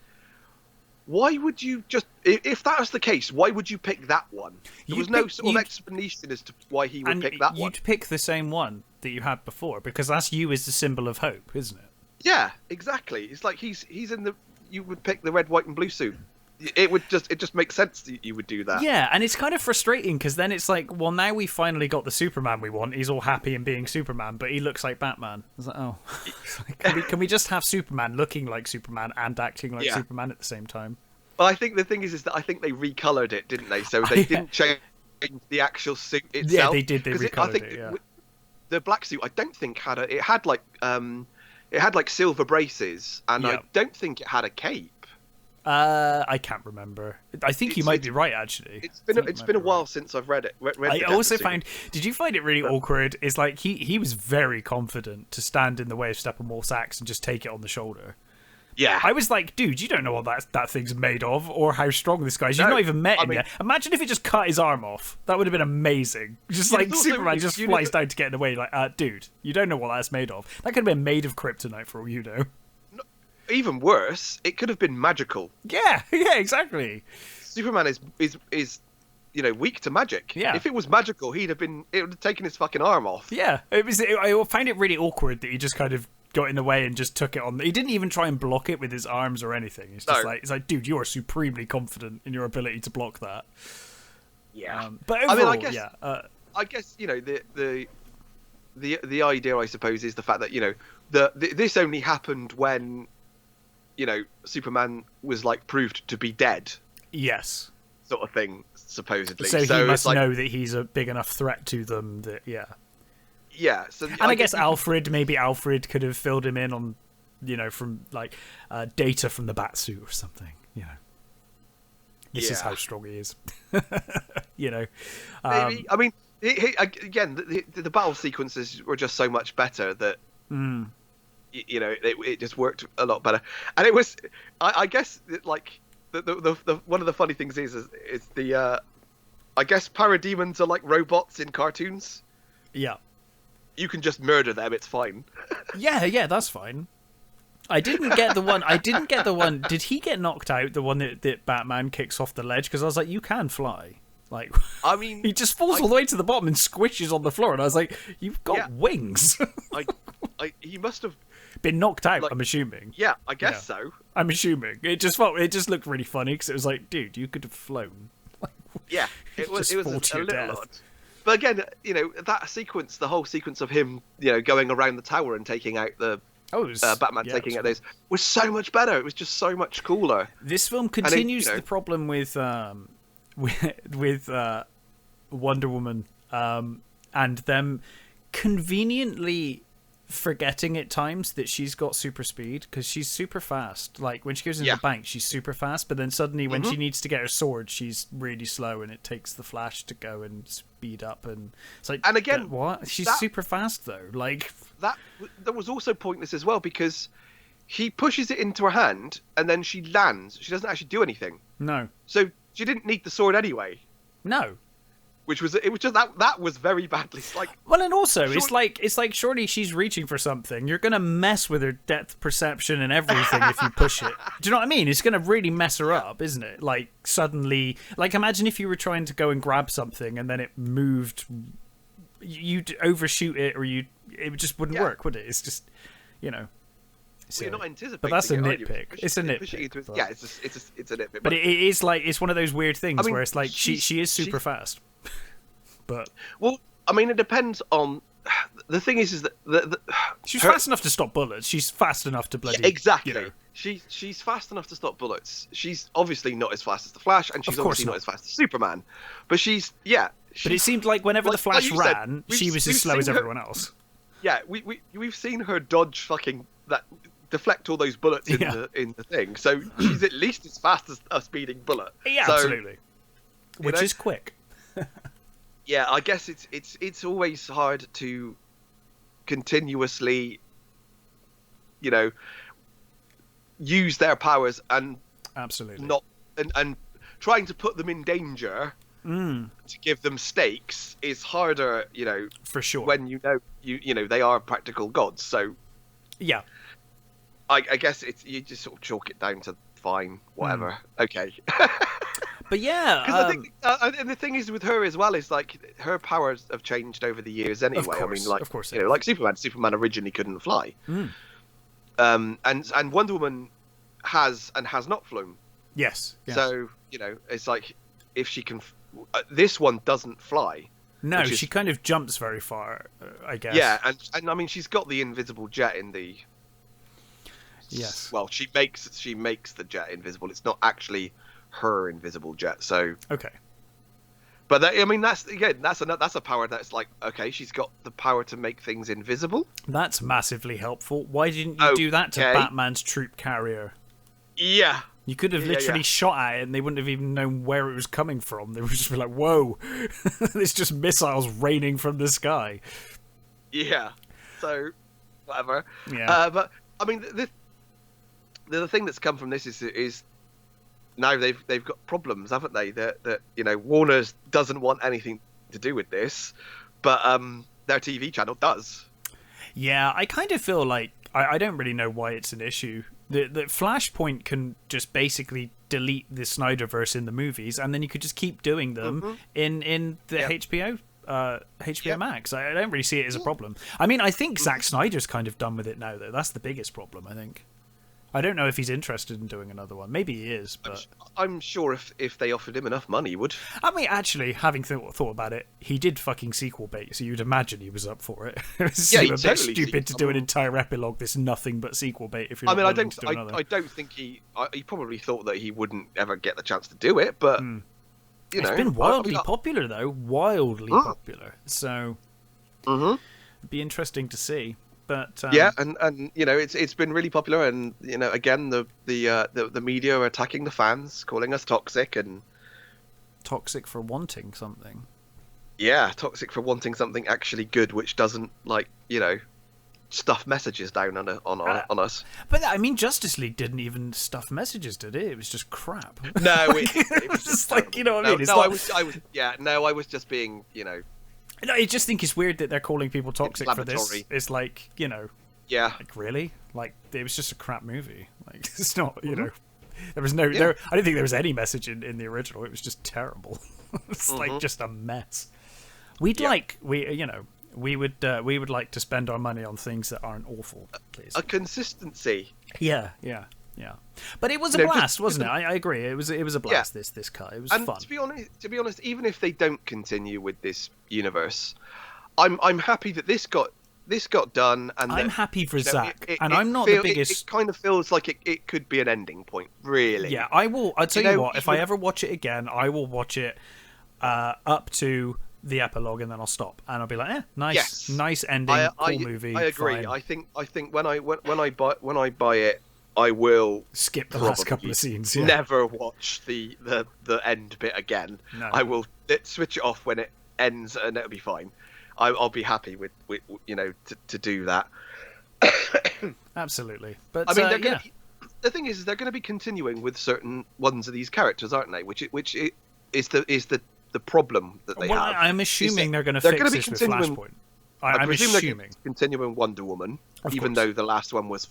why would you just, if that was the case, why would you pick that one? There was no sort of explanation as to why he would pick that one. You'd pick the same one that you had before, because that's you as the symbol of hope, isn't it? Yeah, exactly. It's like he's in the, you would pick the red, white and blue suit. It just makes sense that you would do that. Yeah, and it's kind of frustrating because then it's like, well, now we finally got the Superman we want. He's all happy and being Superman, but he looks like Batman. I was like, oh, can we just have Superman looking like Superman and acting like Superman at the same time? Well, I think the thing is that I think they recolored it, didn't they? So they didn't change the actual suit itself. Yeah, they did. They recolored it. Yeah. the black suit, I don't think it had like silver braces, and I don't think it had a cape. I can't remember. I think you might be right, actually. It's been a while since I've read it. I also found. Did you find it really awkward? Is like he was very confident to stand in the way of Steppenwolf's axe and just take it on the shoulder. Yeah, I was like, dude, you don't know what that thing's made of, or how strong this guy is. You've not even met him yet. Imagine if it just cut his arm off. That would have been amazing. Just like Superman just flies down to get in the way. Like, dude, you don't know what that's made of. That could have been made of kryptonite for all you know. Even worse, it could have been magical. Yeah, exactly. Superman is weak to magic. Yeah. If it was magical, it would have taken his fucking arm off. Yeah, I find it really awkward that he just kind of got in the way and just took it on. He didn't even try and block it with his arms or anything. It's just like, dude, you are supremely confident in your ability to block that. Yeah, but overall, I guess the idea, I suppose, is the fact that this only happened when Superman was like proved to be dead. Yes, sort of thing, supposedly. So he must know that he's a big enough threat to them that Yeah, so and I guess Alfred could have filled him in on, from like data from the Batsuit or something. This is how strong he is. Maybe. I mean, again, the battle sequences were just so much better that it just worked a lot better. And it was, I guess, like the one of the funny things is the I guess parademons are like robots in cartoons. Yeah. You can just murder them, it's fine. Yeah, that's fine. I didn't get the one. Did he get knocked out? The one that Batman kicks off the ledge? Because I was like, you can fly. Like, I mean, he just falls all the way to the bottom and squishes on the floor. And I was like, you've got wings. He must have been knocked out. I'm assuming. Yeah, I guess so. I'm assuming. It just looked really funny because it was like, dude, you could have flown. Yeah, it was a little odd. But again, that sequence, the whole sequence of him, going around the tower and taking out the Batman taking out those, was so much better. It was just so much cooler. This film continues the problem with Wonder Woman and them conveniently forgetting at times that she's got super speed, because she's super fast. Like when she goes into the bank, she's super fast, but then suddenly when she needs to get her sword, she's really slow, and it takes the Flash to go and speed up. And it's like, and again, what? She's super fast though. Like that was also pointless as well, because he pushes it into her hand and then she lands. She doesn't actually do anything. No. So she didn't need the sword anyway. No. It was just that was very badly like. Well, and also it's like surely she's reaching for something. You're gonna mess with her depth perception and everything if you push it. Do you know what I mean? It's gonna really mess her up, isn't it? Like suddenly, like imagine if you were trying to go and grab something and then it moved, you'd overshoot it, or it just wouldn't work, would it? It's just, So, you're not anticipating. But that's a nitpick. It's a nitpick. It's a nitpick. But it is like, it's one of those weird things where it's like she is super fast. But I mean, it depends on. The thing is that she's fast enough to stop bullets. She's fast enough to bloody exactly. She's fast enough to stop bullets. She's obviously not as fast as the Flash, and she's obviously not as fast as Superman. But but it seemed like whenever the Flash ran, she was as slow as everyone else. Yeah, we've seen her dodge deflect all those bullets in the thing. So she's at least as fast as a speeding bullet. Yeah, absolutely. Which is quick. Yeah, I guess it's always hard to continuously, use their powers and absolutely not and trying to put them in danger to give them stakes is harder, for sure, when they are practical gods. So yeah, I guess you just sort of chalk it down to fine, whatever. Okay. But yeah, because I think, and the thing is with her as well is like her powers have changed over the years anyway. Of course, I mean, like of course, like Superman originally couldn't fly, and Wonder Woman has and has not flown. Yes. So it's like if she can, this one doesn't fly. No, she kind of jumps very far, I guess. Yeah, and I mean she's got the invisible jet in the. Yes. Well, she makes the jet invisible. It's not actually her invisible jet. So okay. But I mean, that's a power that's like, okay, she's got the power to make things invisible. That's massively helpful. Why didn't you do that to Batman's troop carrier? Yeah. You could have literally shot at it and they wouldn't have even known where it was coming from. They would just be like, whoa, it's just missiles raining from the sky. Yeah. So, whatever. Yeah. But, I mean, the thing that's come from this is now they've got problems, haven't they? That Warner's doesn't want anything to do with this, but their TV channel does. Yeah, I kind of feel like I don't really know why it's an issue. The Flashpoint can just basically delete the Snyderverse in the movies, and then you could just keep doing them in the HBO Max. I don't really see it as a problem. I mean, I think Zack Snyder's kind of done with it now, though. That's the biggest problem, I think. I don't know if he's interested in doing another one. Maybe he is, but I'm sure if they offered him enough money, he would. I mean, actually, having thought about it, he did fucking sequel bait, so you'd imagine he was up for it. It was a bit stupid to do an entire epilogue that's nothing but sequel bait. If you're I don't think he probably thought that he wouldn't ever get the chance to do it, but it's been wildly popular though, wildly popular. So it'd be interesting to see. But and it's been really popular, and again the media are attacking the fans, calling us toxic for wanting something. Yeah, toxic for wanting something actually good, which doesn't stuff messages down on us. But I mean, Justice League didn't even stuff messages, did it? It was just crap. No, it was just like, you know what I mean? I was just being No, I just think it's weird that they're calling people toxic for this. It's like, like really? Like it was just a crap movie. Like it's not, there was no there. I don't think there was any message in the original. It was just terrible. It's like just a mess. We would like to spend our money on things that aren't awful, please. A consistency. Yeah. But it was a blast, wasn't it? I agree. It was a blast. Yeah. This cut. It was fun. To be honest, even if they don't continue with this universe, I'm happy that this got done, and I'm happy for Zack. I'm not the biggest. It kind of feels like it could be an ending point, really. Yeah, I will. I'll tell you what. If I ever watch it again, I will watch it up to the epilogue, and then I'll stop, and I'll be like, nice ending, cool movie. I agree. Fine. I think when I buy it, I will skip the last couple of scenes. Yeah. Never watch the end bit again. No. I will switch it off when it ends, and it'll be fine. I'll be happy with to do that. Absolutely, but I mean, the thing is they're going to be continuing with certain ones of these characters, aren't they? Which is the problem that they have. I'm assuming they're going to fix this with Flashpoint. I'm assuming they're continuing Wonder Woman, even though the last one was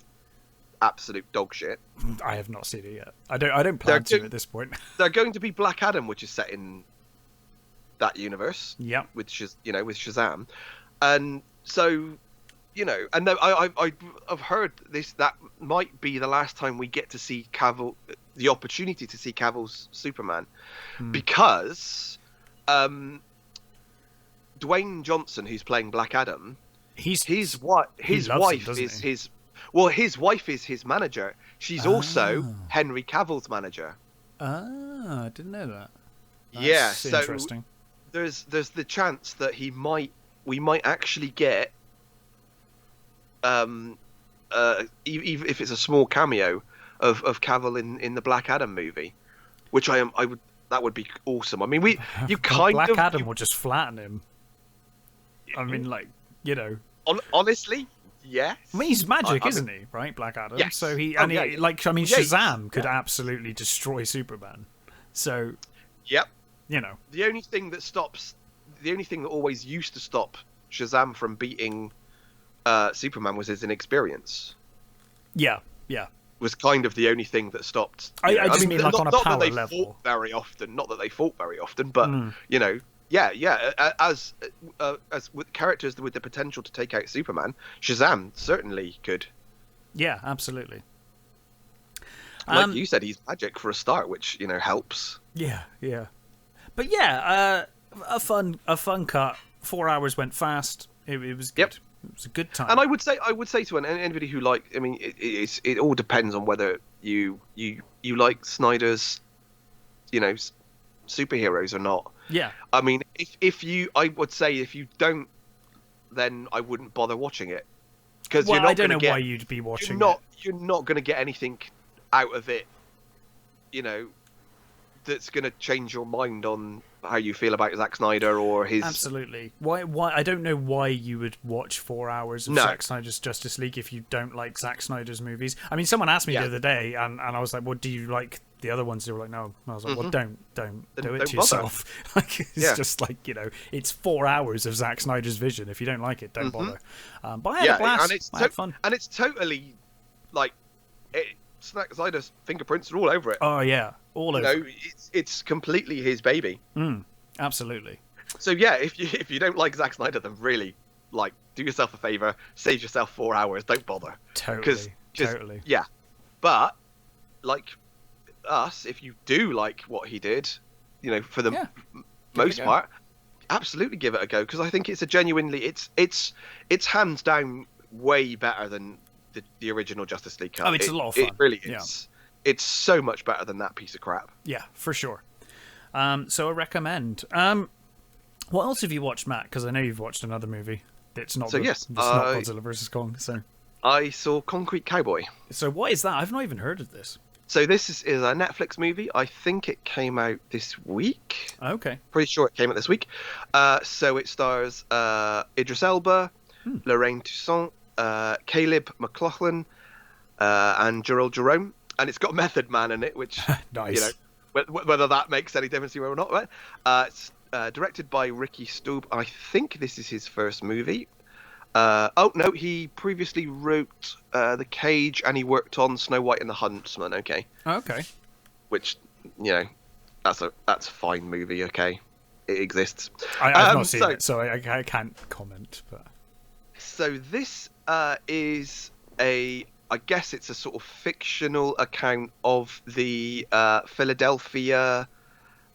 absolute dog shit. I have not seen it yet. I don't plan to at this point. They're going to be Black Adam, which is set in that universe. Yeah. With Shazam, and so and I've heard this, that might be the last time we get to see Cavill, the opportunity to see Cavill's Superman, because Dwayne Johnson, who's playing Black Adam, his wife is his manager. She's also Henry Cavill's manager. I didn't know that. That's interesting. There's the chance that we might actually get even if it's a small cameo of Cavill in the Black Adam movie, which that would be awesome. I mean, Black Adam will just flatten him. I mean, honestly. Yes. I mean, he's magic, isn't he? Right, Black Adam. Yes. So Shazam could absolutely destroy Superman. So, yep. The only thing that always used to stop Shazam from beating Superman was his inexperience. Yeah. Was kind of the only thing that stopped. I mean, like on a power level. Not that they fought very often, but as with characters with the potential to take out Superman, Shazam certainly could. Yeah, absolutely. Like you said, he's magic for a start, which helps. Yeah. But yeah, a fun cut. 4 hours went fast. It was good. Yep. It was a good time. And I would say to anybody who it all depends on whether you like Snyder's superheroes or not. Yeah. I mean, I would say if you don't, then I wouldn't bother watching it, because Well, I don't know why you'd be watching it. You're not going to get anything out of it, that's going to change your mind on how you feel about Zack Snyder or his. Absolutely. Why? I don't know why you would watch 4 hours of Zack Snyder's Justice League if you don't like Zack Snyder's movies. I mean, someone asked me the other day, and I was like, "Well, do you like the other ones?" They were like, "No." I was like, "Well, don't do it to yourself." Like, it's just like, it's 4 hours of Zack Snyder's vision. If you don't like it, don't bother. But I had a blast. I had fun, and it's totally like Zack Snyder's fingerprints are all over it. Oh yeah. All over. It's completely his baby. Absolutely. So yeah, if you don't like Zack Snyder, then really, like, do yourself a favor, save yourself 4 hours, don't bother. Totally. Yeah, but like us, if you do like what he did, for the most part, absolutely give it a go, because I think it's a genuinely, it's hands down way better than the original Justice League cut. Oh, it's a lot of fun. It really is. Yeah. It's so much better than that piece of crap. Yeah, for sure. So I recommend. What else have you watched, Matt? Because I know you've watched another movie. It's not not Godzilla vs. Kong. So I saw Concrete Cowboy. So what is that? I've not even heard of this. So this is a Netflix movie. I think it came out this week. Okay. Pretty sure it came out this week. So it stars Idris Elba, Lorraine Toussaint, Caleb McLaughlin, and Gerald Jerome. And it's got Method Man in it, which, nice. Whether that makes any difference to you or not. Right? It's directed by Ricky Staub. I think this is his first movie. He previously wrote The Cage, and he worked on Snow White and the Huntsman. Okay. Which, that's a fine movie. Okay, it exists. I've not seen it, so I can't comment. But so this is I guess it's a sort of fictional account of the Philadelphia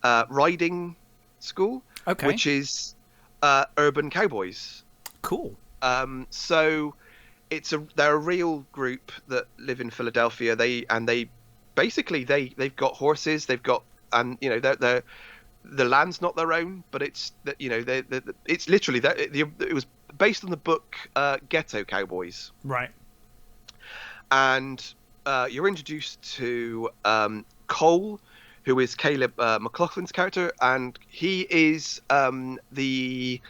riding school, which is Urban Cowboys. Cool. So they're a real group that live in Philadelphia. They've got horses. They've got, and the land's not their own, but it's that it's literally that it was based on the book Ghetto Cowboys. Right. And you're introduced to Cole, who is Caleb McLaughlin's character, and he is the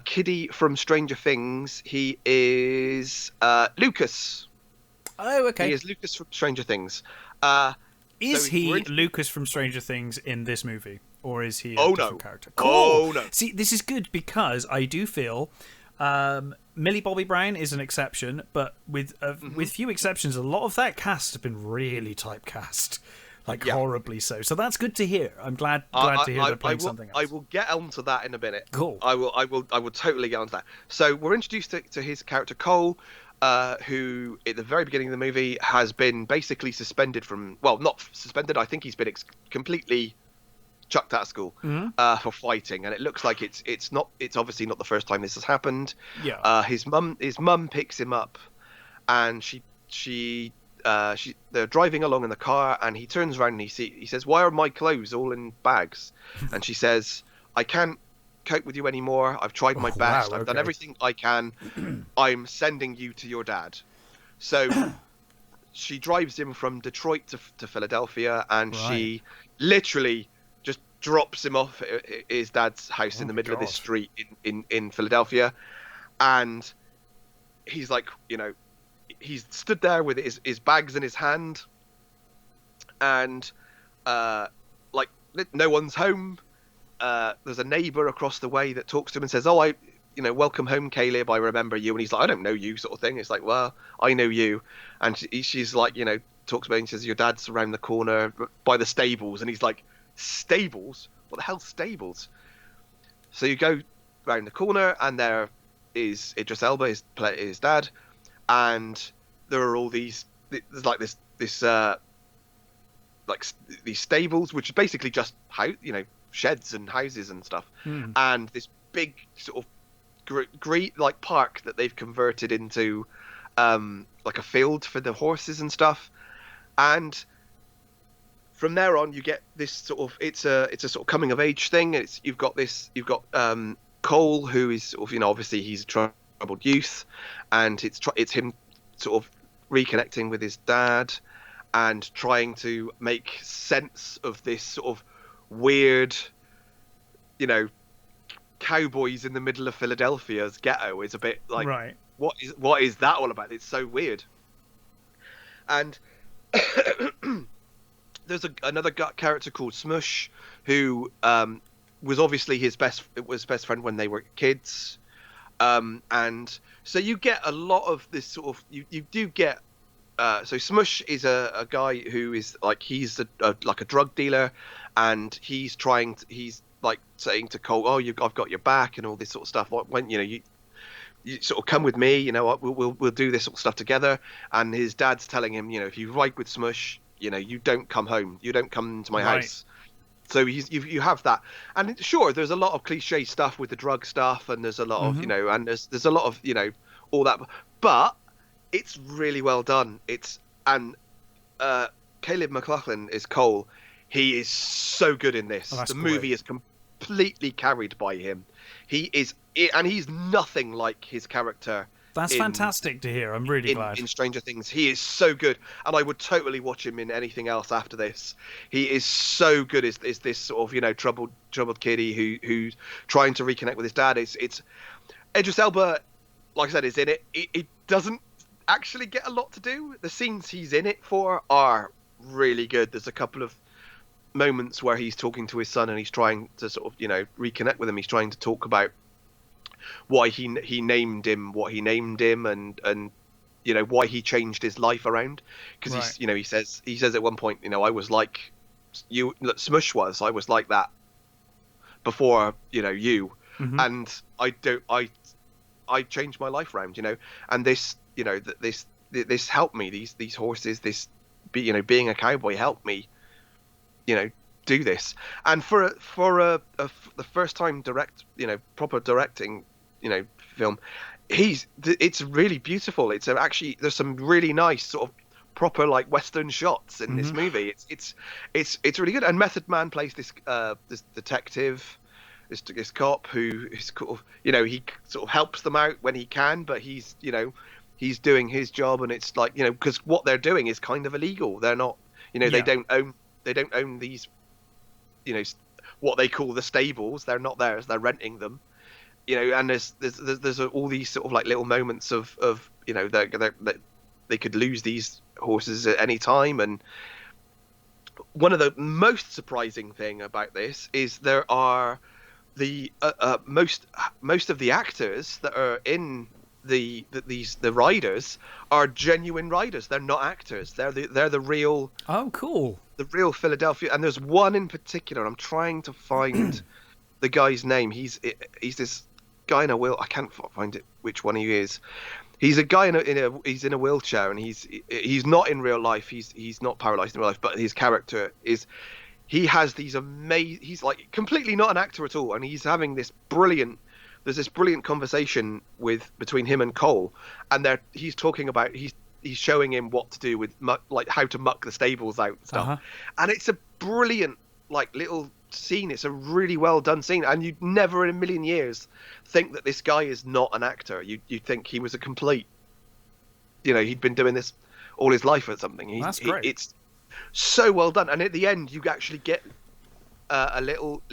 kiddie from Stranger Things. He is Lucas. Oh, okay. He is Lucas from Stranger Things. Is he Lucas from Stranger Things in this movie, or is he a different character? Cool. Oh no! See, this is good because I do feel Millie Bobby Brown is an exception, but with few exceptions, a lot of that cast have been really typecast, horribly so. So that's good to hear. I'm glad to hear they're playing something else. I will get onto that in a minute. Cool. I will totally get onto that. So we're introduced to his character Cole, who at the very beginning of the movie has been basically suspended from, well, not suspended. I think he's been completely chucked out of school for fighting, and it looks like it's obviously not the first time this has happened. Yeah. His mum picks him up, and they're driving along in the car, and he turns around and he says, "Why are my clothes all in bags?" And she says, "I can't cope with you anymore. I've tried my best. I've done everything I can. I'm sending you to your dad." So she drives him from Detroit to Philadelphia, and she literally just drops him off at his dad's house in the middle of this street in Philadelphia. And he's like, he's stood there with his bags in his hand, and no one's home. There's a neighbor across the way that talks to him and says, "Oh, welcome home, Caleb. I remember you." And he's like, "I don't know you," sort of thing. It's like, "Well, I know you." And she's like, talks about it and says, "Your dad's around the corner by the stables." And he's like, "Stables? What the hell's stables?" So you go around the corner, and there is Idris Elba, his dad, and there are all these. There's like this these stables, which is basically just sheds and houses and stuff, and this big sort of great park that they've converted into like a field for the horses and stuff. And from there on, you get this sort of it's a sort of coming of age thing. You've got Cole, who is sort of, obviously he's a troubled youth, and it's him sort of reconnecting with his dad and trying to make sense of this sort of weird, cowboys in the middle of Philadelphia's ghetto. Is a bit like, right. What is that all about? It's so weird. And there's another character called Smush, who was obviously his best friend when they were kids, and so you get a lot of this sort of you do get. So Smush is a guy who is like he's like a drug dealer, and he's like saying to Cole, "Oh, I've got your back," and all this sort of stuff. When you sort of come with me, we'll do this sort of stuff together. And his dad's telling him, if you ride with Smush, you don't come home, you don't come into my house. So you have that, and sure, there's a lot of cliche stuff with the drug stuff, and there's a lot of and there's a lot of all that, but it's really well done. Caleb MacLachlan is Cole. He is so good in this. The movie is completely carried by him. He's nothing like his character. That's fantastic to hear. I'm really glad. In Stranger Things, he is so good, and I would totally watch him in anything else after this. He is so good as this sort of troubled kiddie who's trying to reconnect with his dad. It's Idris Elba, like I said, is in it. It doesn't actually get a lot to do. The scenes he's in it for are really good. There's a couple of moments where he's talking to his son and he's trying to sort of reconnect with him. He's trying to talk about why he named him what he named him, and why he changed his life around, because he says at one point, I was like Smush was, I was like that before you, and I changed my life around, and this this helped me, these horses, this being a cowboy helped me do this. And for the first time proper directing film, it's really beautiful. It's actually, there's some really nice sort of proper like Western shots in this movie. It's really good. And Method Man plays this detective, this cop who is sort of he sort of helps them out when he can, but he's doing his job, and it's like because what they're doing is kind of illegal. They're not they don't own these what they call the stables. They're not theirs. They're renting them. And there's all these sort of like little moments of that they could lose these horses at any time. And one of the most surprising thing about this is there are the most of the actors that are in the riders are genuine riders. They're not actors. They're the real. Oh, cool. The real Philadelphia. And there's one in particular. I'm trying to find the guy's name. He's this guy in a wheel. I can't find it which one he is. He's a guy he's in a wheelchair, and he's not in real life. He's not paralyzed in real life, but his character is. He has these amazing. He's like completely not an actor at all, and he's having this brilliant. There's this brilliant conversation between him and Cole, and he's talking about he's showing him what to do with like how to muck the stables out and stuff, and it's a brilliant like little scene. It's a really well done scene, and you'd never in a million years think that this guy is not an actor. You think he was a complete, he'd been doing this all his life or something. That's great. It's so well done, and at the end you actually get a little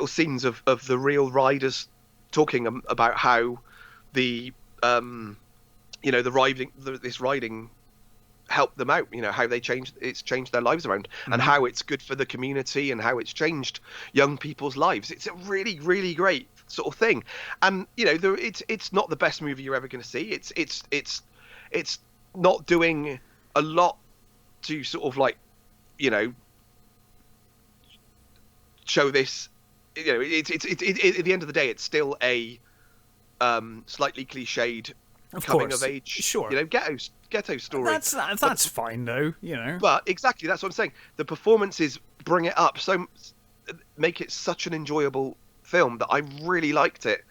scenes of the real riders talking about how the this riding helped them out, how it's changed their lives around, and how it's good for the community, and how it's changed young people's lives. It's a really, really great sort of thing. And it's not the best movie you're ever going to see. It's not doing a lot to sort of like show this. It's at the end of the day, it's still a slightly cliched coming of age, sure, ghetto story. That's fine though, But exactly, that's what I'm saying. The performances bring it up, so make it such an enjoyable film that I really liked it.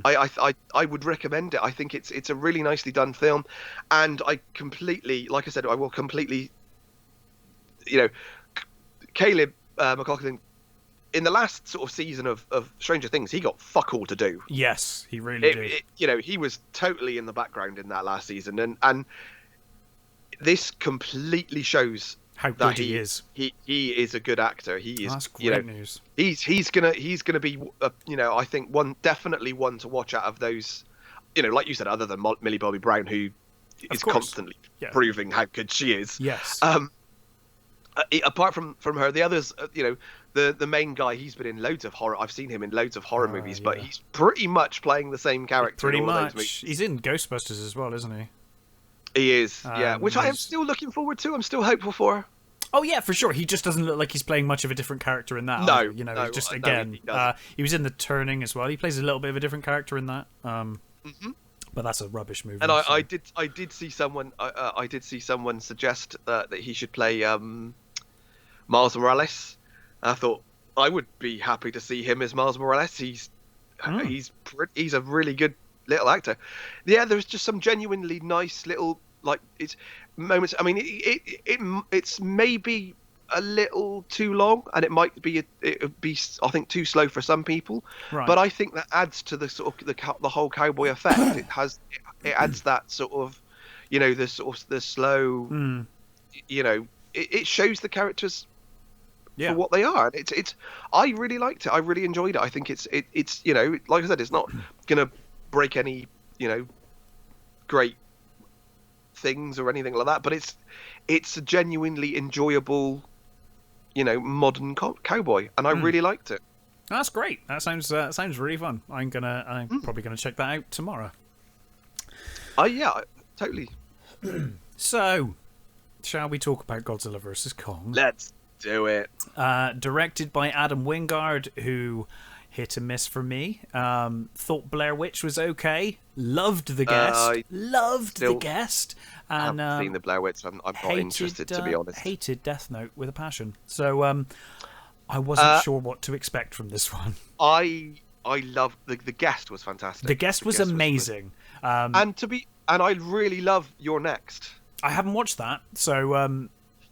I would recommend it. I think it's a really nicely done film, and I completely, like I said, I will completely you know, Caleb McLaughlin, in the last sort of season of Stranger Things, he got fuck all to do. Yes, he really did. You know, he was totally in the background in that last season, and this completely shows how good he is. He is a good actor. He is. That's great news. He's gonna be you know, I think definitely one to watch out of those. You know, like you said, other than Millie Bobby Brown, who is constantly proving how good she is. Yes. Apart from her, the others, you know, the main guy, he's been in loads of horror. I've seen him in loads of horror movies, but he's pretty much playing the same character. Pretty in all much. Those movies. He's in Ghostbusters as well, isn't he? He is, yeah. Which I am still looking forward to. I'm still hopeful for. Oh yeah, for sure. He just doesn't look like he's playing much of a different character in that. No, you know, no, just no, again, he he was in The Turning as well. He plays a little bit of a different character in that. But that's a rubbish movie. And I did see someone suggest that he should play Miles Morales. I thought I would be happy to see him as Miles Morales. He's a really good little actor. Yeah, there's just some genuinely nice little it's moments. I mean, it's maybe a little too long, and it might be I think too slow for some people. Right. But I think that adds to the sort of the whole Cowboy effect. It adds that sort of, you know, the sort of the slow, you know, it shows the characters for what they are. It's I really liked it. I really enjoyed it. I think it's you know, like I said, it's not gonna break any, you know, great things or anything like that, but it's a genuinely enjoyable, you know, modern cowboy, and I really liked it. That's great. That sounds really fun. I'm probably gonna check that out tomorrow. Yeah, totally. So, shall we talk about Godzilla vs. Kong? Let's do it. Directed by Adam Wingard, who hit and miss for me. Thought Blair Witch was okay. Loved The Guest. The Guest. And I haven't seen the Blair Witch. I'm not interested, to be honest. Hated Death Note with a passion. So I wasn't sure what to expect from this one. I loved the Guest was fantastic. The Guest was amazing. And I really love You're Next. I haven't watched that, so.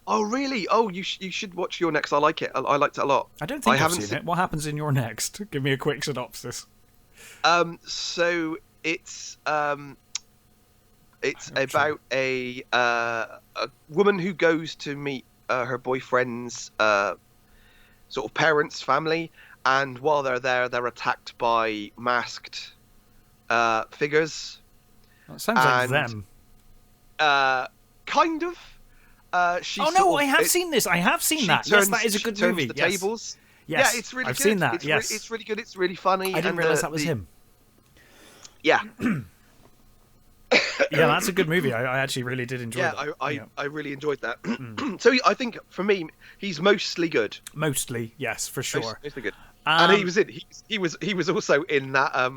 Oh really? Oh, you should watch Your Next. I like it. I liked it a lot. I don't think I've seen it. What happens in Your Next? Give me a quick synopsis. So it's about a woman who goes to meet her boyfriend's sort of parents' family, and while they're there, they're attacked by masked figures. That sounds like them. Kind of. I have seen this. I have seen that. Yes, that is a good movie. The tables. Yes, yeah, it's really I've good. seen that. It's really good. It's really funny. I didn't realize that was him. Yeah. Yeah, that's a good movie. I actually really did enjoy that. I really enjoyed that. So I think for me, he's mostly good. Mostly, yes, for sure. Mostly good. And he was also in that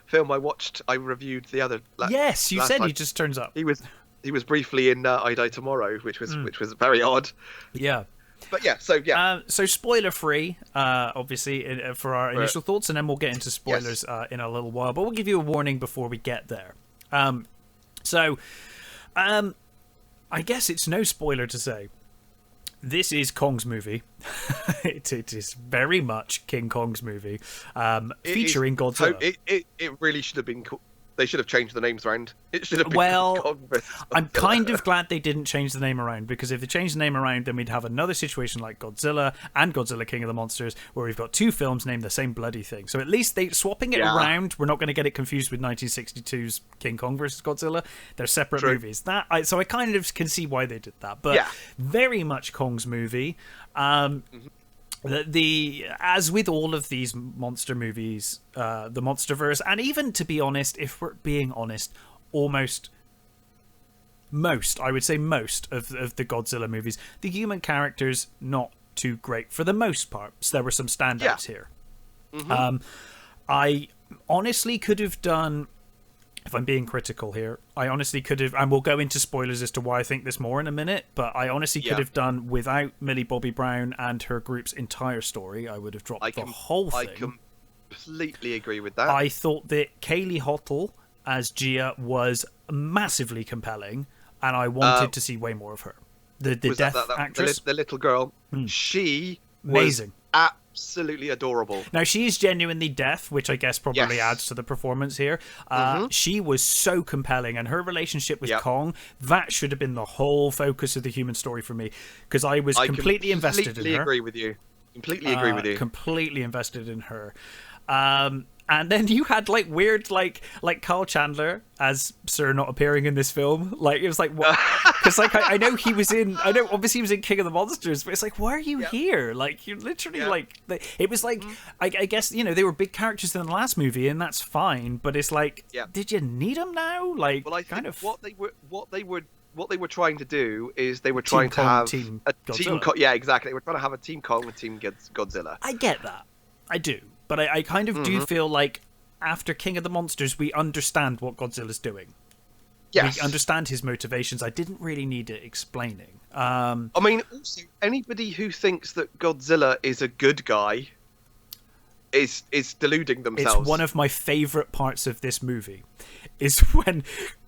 film I watched. I reviewed the other. Yes, you said night. He just turns up. He was briefly in I Die Tomorrow, which was very odd. Yeah. But yeah, so spoiler free, obviously, for our initial thoughts, and then we'll get into spoilers in a little while. But we'll give you a warning before we get there. I guess it's no spoiler to say this is Kong's movie. It is very much King Kong's movie, featuring Godzilla. It really should have been. They should have changed the names around. It should have been Kong versus Godzilla. I'm kind of glad they didn't change the name around, because if they changed the name around, then we'd have another situation like Godzilla and Godzilla King of the Monsters, where we've got two films named the same bloody thing. So at least they swapping it around, we're not going to get it confused with 1962's King Kong versus Godzilla. They're separate movies. So I kind of can see why they did that. But very much Kong's movie. As with all of these monster movies, the MonsterVerse, and even, to be honest, if we're being honest, most of the Godzilla movies, the human characters not too great for the most part. So there were some standouts here. I honestly could have done, if I'm being critical here, I honestly could have, and we'll go into spoilers as to why I think this more in a minute, but I honestly could have done without Millie Bobby Brown and her group's entire story. I would have dropped the whole thing. I completely agree with that. I thought that Kaylee Hottle as Gia was massively compelling, and I wanted to see way more of her. The deaf actress, the little girl. She amazing, was absolutely adorable. Now she is genuinely deaf, which I guess probably adds to the performance here. She was so compelling, and her relationship with Kong, that should have been the whole focus of the human story for me, because I was completely invested in her. Agree with you. Completely agree with you. Completely invested in her. And then you had like weird, like Carl Chandler as Sir not appearing in this film. Like it was like, what? Because like I know obviously he was in King of the Monsters, but it's like, why are you here? Like you're literally like, it was like, I guess they were big characters in the last movie, and that's fine. But it's like, did you need them now? Like, well, I think kind of what they were trying to do is they were trying to have a team. Yeah, exactly. They were trying to have a Team Kong and Team Godzilla. I get that. I do. But I kind of do feel like after King of the Monsters, we understand what Godzilla's doing. Yes. We understand his motivations. I didn't really need it explaining. I mean, also, anybody who thinks that Godzilla is a good guy is deluding themselves. It's one of my favourite parts of this movie, is when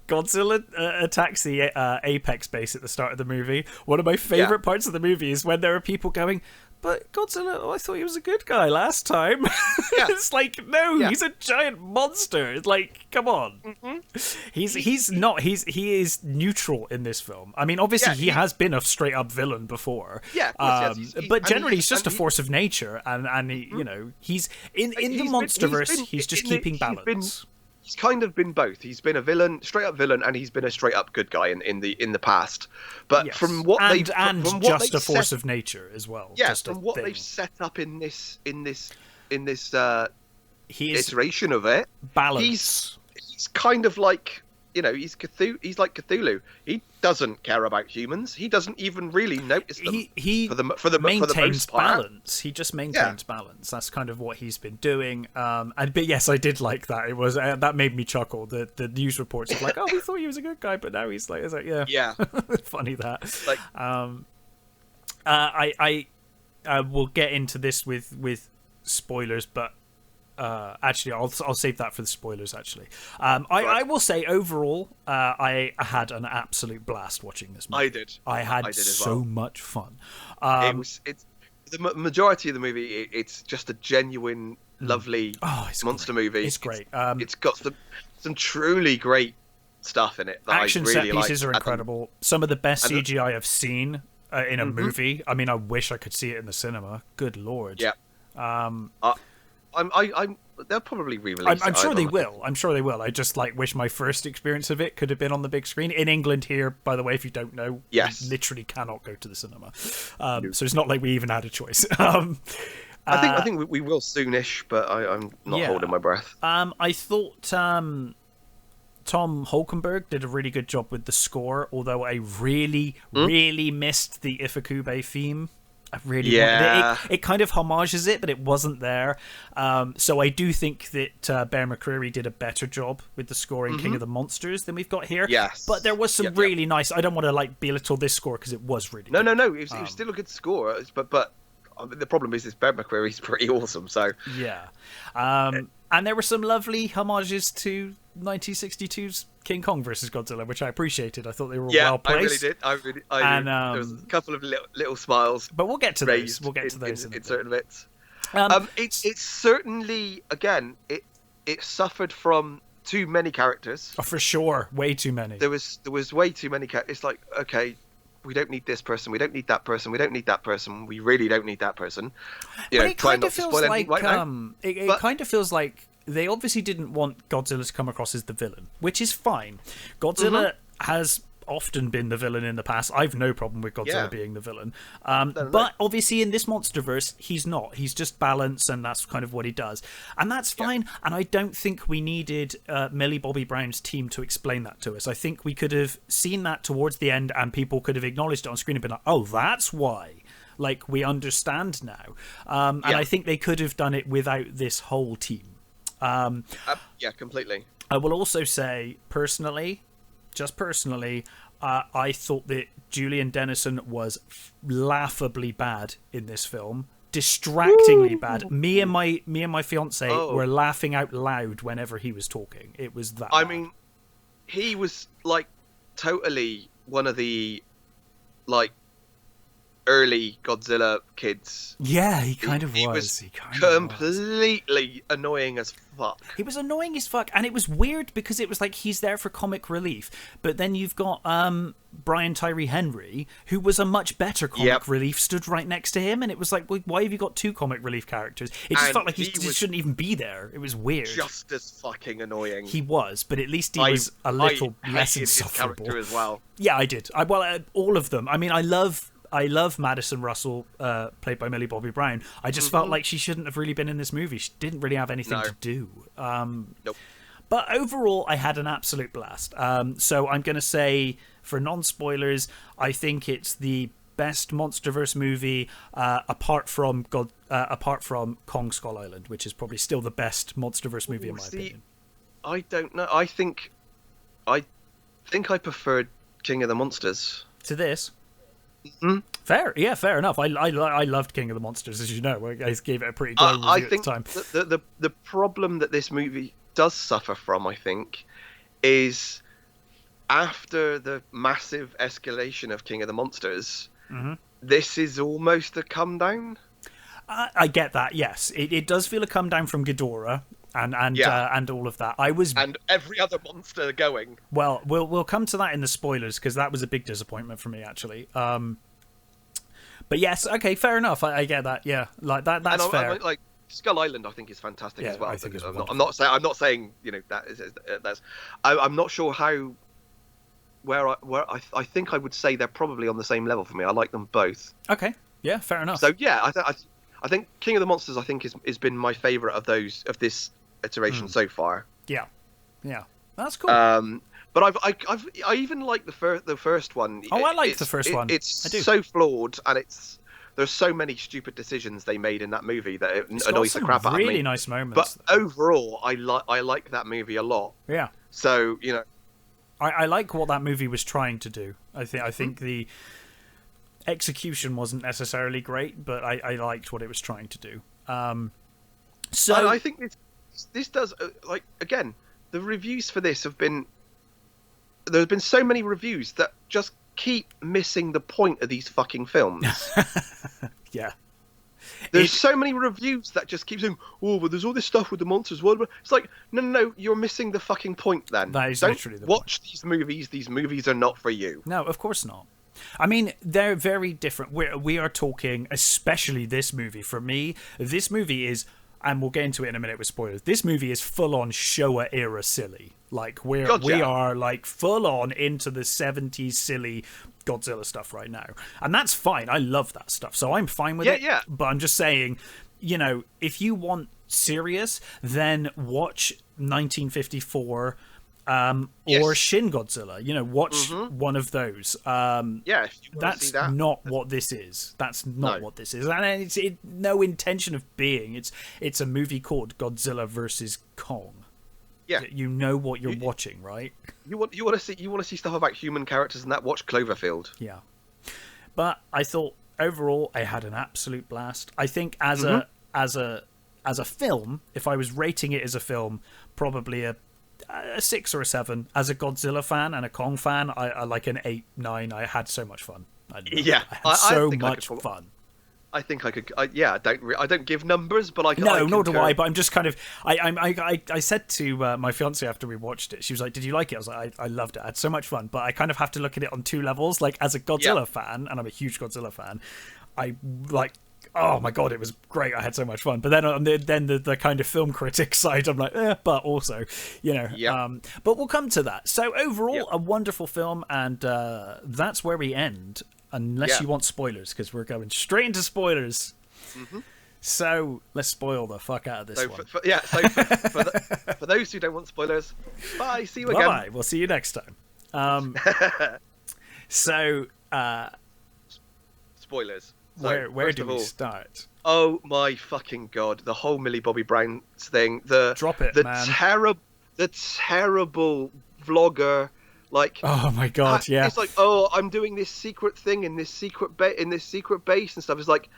Godzilla attacks the Apex base at the start of the movie. One of my favourite parts of the movie is when there are people going, but Godzilla, I thought he was a good guy last time. It's like, no, he's a giant monster. It's like, come on. He's not. He is neutral in this film. I mean, obviously he has been a straight up villain before. Yeah, but generally he's just a force of nature, and he, he's in the MonsterVerse. He's just keeping balance. He's kind of been both. He's been a villain, straight up villain, and he's been a straight up good guy in the past. But from what just a force of nature as well. Yes, from what they've set up in this iteration of it, balance. He's kind of like, he's Cthulhu. He's like Cthulhu. He doesn't care about humans. He doesn't even really notice them. He for the most part. Balance. He just maintains balance. That's kind of what he's been doing. But yes, I did like that. It was that made me chuckle. The news reports of like, oh, we thought he was a good guy, but now he's like, yeah. Funny that. Like, I will get into this with spoilers, but. Actually, I'll save that for the spoilers. Actually, I will say overall, I had an absolute blast watching this movie. I had so much fun. It's the majority of the movie. It's just a genuine, lovely monster movie. It's great. It's got some truly great stuff in it. That action I really set pieces are incredible. Some of the best CGI I've seen in a movie. I mean, I wish I could see it in the cinema. Good lord. Yeah. They'll probably re-release. I'm sure they will. I'm sure they will. I just wish my first experience of it could have been on the big screen in England. Here, by the way, if you don't know, we literally cannot go to the cinema. So it's not like we even had a choice. I think we will soonish, but I'm not holding my breath. I thought Tom Holkenberg did a really good job with the score, although I really missed the Ifukube theme. I really wanted it. It kind of homages it, but it wasn't there. So I do think that Bear McCreary did a better job with the score in King of the Monsters than we've got here. Yes. But there was some really nice... I don't want to belittle this score because it was really good. No. It was still a good score. But the problem is Bear McCreary's pretty awesome. So yeah. And there were some lovely homages to 1962's King Kong versus Godzilla, which I appreciated. I thought they were well placed. I really did. There was a couple of little smiles. But we'll get to those. We'll get to those in certain bits. It's certainly, again, it suffered from too many characters. Oh, for sure, way too many. There was way too many characters. It's like, okay, we don't need this person. We don't need that person. We don't need that person. We really don't need that person. It kind of feels like it kind of feels like they obviously didn't want Godzilla to come across as the villain, which is fine. Godzilla has often been the villain in the past. I've no problem with Godzilla being the villain. But obviously in this MonsterVerse, he's not. He's just balance, and that's kind of what he does. And that's fine. Yeah. And I don't think we needed Millie Bobby Brown's team to explain that to us. I think we could have seen that towards the end, and people could have acknowledged it on screen and been like, oh, that's why. Like, we understand now. And I think they could have done it without this whole team. Completely. I will also say, personally, I thought that Julian Dennison was laughably bad in this film, distractingly bad. Me and my fiance were laughing out loud whenever he was talking. It was that. I mean, he was totally one of the like early Godzilla kids. Yeah, he kind of was. He kind of completely annoying as fuck. He was annoying as fuck, and it was weird because it was like he's there for comic relief, but then you've got Brian Tyree Henry, who was a much better comic relief, stood right next to him, and it was like, well, why have you got two comic relief characters? It just felt like he shouldn't even be there. It was weird. Just as fucking annoying. He was, but at least he was a little less insufferable. His character as well. Yeah, I did. All of them. I mean, I love Madison Russell, played by Millie Bobby Brown. I just felt like she shouldn't have really been in this movie. She didn't really have anything to do. Nope. But overall, I had an absolute blast. So I'm going to say, for non-spoilers, I think it's the best MonsterVerse movie apart from Kong Skull Island, which is probably still the best MonsterVerse movie in my opinion. I don't know. I think I preferred King of the Monsters to this. Mm-hmm. Fair enough. I loved King of the Monsters, as you know. I gave it a pretty glowing review at the time. The problem that this movie does suffer from, I think, is after the massive escalation of King of the Monsters, this is almost a come down. I get that. Yes, it does feel a come down from Ghidorah. And all of that. And every other monster going. Well, we'll come to that in the spoilers because that was a big disappointment for me actually. But yes, okay, fair enough. I get that. Yeah, like that. That's fair. Like Skull Island, I think is fantastic as well. I think I'm not saying that's. I'm not sure how. Where I think I would say they're probably on the same level for me. I like them both. Okay. Yeah, fair enough. So yeah, I think King of the Monsters has been my favourite of this iteration so far. Yeah, that's cool. But I even like the first one. Oh, I like the first one. It's so flawed, and there's so many stupid decisions they made in that movie that it annoys the crap out of me. Really nice moments. But overall, I like that movie a lot. Yeah. So I like what that movie was trying to do. I think the execution wasn't necessarily great, but I liked what it was trying to do. So and I think this does again, the reviews for this have been. There's been so many reviews that just keep missing the point of these fucking films. Yeah. There's so many reviews that just keep saying, "Oh, but there's all this stuff with the monsters." It's like, no, you're missing the fucking point. Then that is literally the watch point. These movies. These movies are not for you. No, of course not. I mean, they're very different. We are talking, especially this movie. For me, this movie is, and we'll get into it in a minute with spoilers. This movie is full on Showa era silly. Like we are like full on into the 70s silly Godzilla stuff right now, and that's fine. I love that stuff, so I'm fine with it. Yeah. But I'm just saying, if you want serious, then watch 1954. Or Shin Godzilla, watch one of those. If you that's see that. Not what this is. That's not what this is, and it's no intention of being. It's a movie called Godzilla versus Kong. Yeah, you know what you're watching, right? You want to see stuff about human characters and that. Watch Cloverfield. Yeah, but I thought overall I had an absolute blast. I think as a film, if I was rating it as a film, probably a 6 or a 7. As a Godzilla fan and a Kong fan, I like an 8, 9. I had so much fun. I had so much fun. I think I could. I don't give numbers, but I can. No, nor do I. But I'm just kind of. I said to my fiance after we watched it, she was like, "Did you like it?" I was like, "I loved it. I had so much fun." But I kind of have to look at it on two levels. Like as a Godzilla fan, and I'm a huge Godzilla fan, I like. Oh my god, it was great! I had so much fun. But then on the kind of film critic side, I'm like, but also, but we'll come to that. So overall, a wonderful film, and that's where we end. Unless you want spoilers, because we're going straight into spoilers. So let's spoil the fuck out of this one. For those who don't want spoilers, bye. See you again. Bye. We'll see you next time. Spoilers. So, where do we start? Oh my fucking god! The whole Millie Bobby Brown thing. Drop it, man. The terrible vlogger. Like, oh my god, yeah. It's like, oh, I'm doing this secret thing in this secret base and stuff. It's like,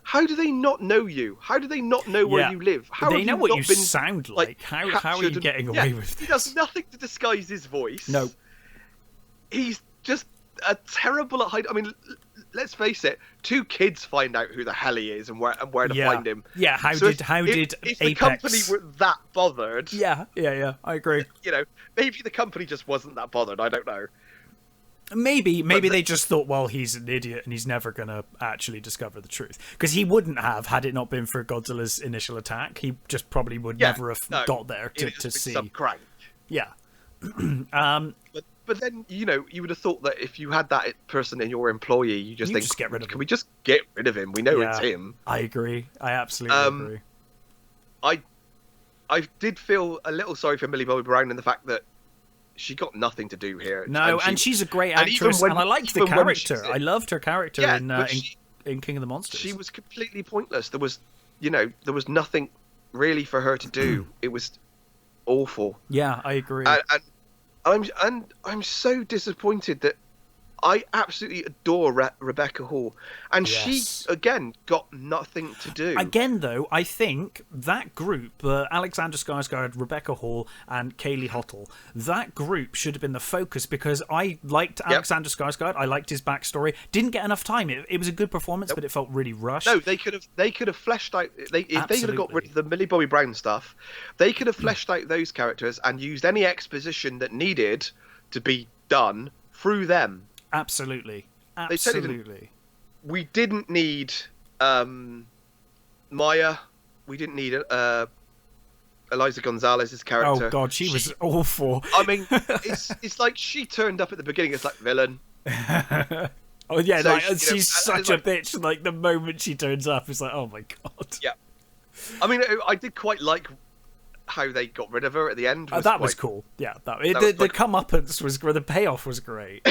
how do they not know you? How do they not know where you live? How they know what you sound like. How are you getting away with this? He does nothing to disguise his voice. No. He's just terrible at hiding. I mean, let's face it. 2 kids find out who the hell he is and where to find him. Yeah. How So did if the Apex? company were that bothered? Yeah. I agree. You know, maybe the company just wasn't that bothered. I don't know. Maybe they just thought, well, he's an idiot and he's never going to actually discover the truth. Because he wouldn't have, had it not been for Godzilla's initial attack. He just probably would never have got there to see. Some crank. Yeah. But then, you know, you would have thought that if you had that person in your employee, you think, just get rid of him. Can we just get rid of him? We know it's him. I agree. I absolutely agree. I did feel a little sorry for Millie Bobby Brown in the fact that she got nothing to do here. No, and she's a great actress, and I liked the character. I loved her character in King of the Monsters. She was completely pointless. There was nothing really for her to do. It was awful. Yeah, I agree. And I'm so disappointed that I absolutely adore Rebecca Hall, and she again got nothing to do. Again, though, I think that group, Alexander Skarsgård, Rebecca Hall, and Kaylee Hottle, that group should have been the focus because I liked Alexander Skarsgård. I liked his backstory. Didn't get enough time. It was a good performance, but it felt really rushed. No, they could have fleshed out. If they could have got rid of the Millie Bobby Brown stuff, they could have fleshed out those characters and used any exposition that needed to be done through them. Absolutely. We didn't need Maya. We didn't need Eliza Gonzalez's character. Oh God, she was awful. I mean, it's like she turned up at the beginning. It's like villain. Oh yeah, so, she's such a bitch. Like the moment she turns up, it's like, oh my God. Yeah. I mean, I did quite like how they got rid of her at the end. Was cool. Yeah, the comeuppance was the payoff was great.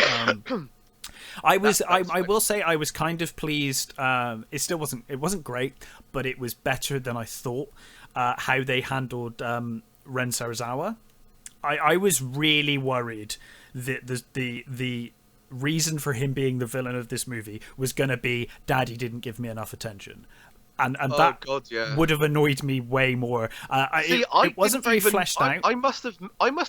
I will say I was kind of pleased. It wasn't great, but it was better than I thought. How they handled Ren Sarazawa. I was really worried that the reason for him being the villain of this movie was going to be Daddy didn't give me enough attention. And that would have annoyed me way more. It wasn't very fleshed out. I must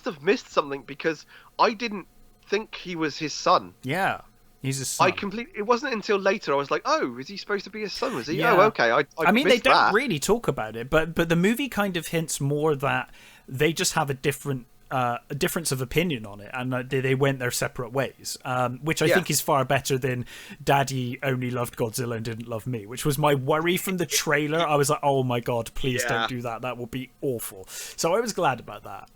have missed something because I didn't think he was his son. Yeah, he's his son. It wasn't until later I was like, oh, is he supposed to be his son? Was he? Yeah. Oh, okay. I mean, they don't really talk about it, but the movie kind of hints more that they just have a difference of opinion on it, and they went their separate ways, which I think is far better than Daddy only loved Godzilla and didn't love me, which was my worry from the trailer. I was like, oh my God, please don't do that. That will be awful. So I was glad about that.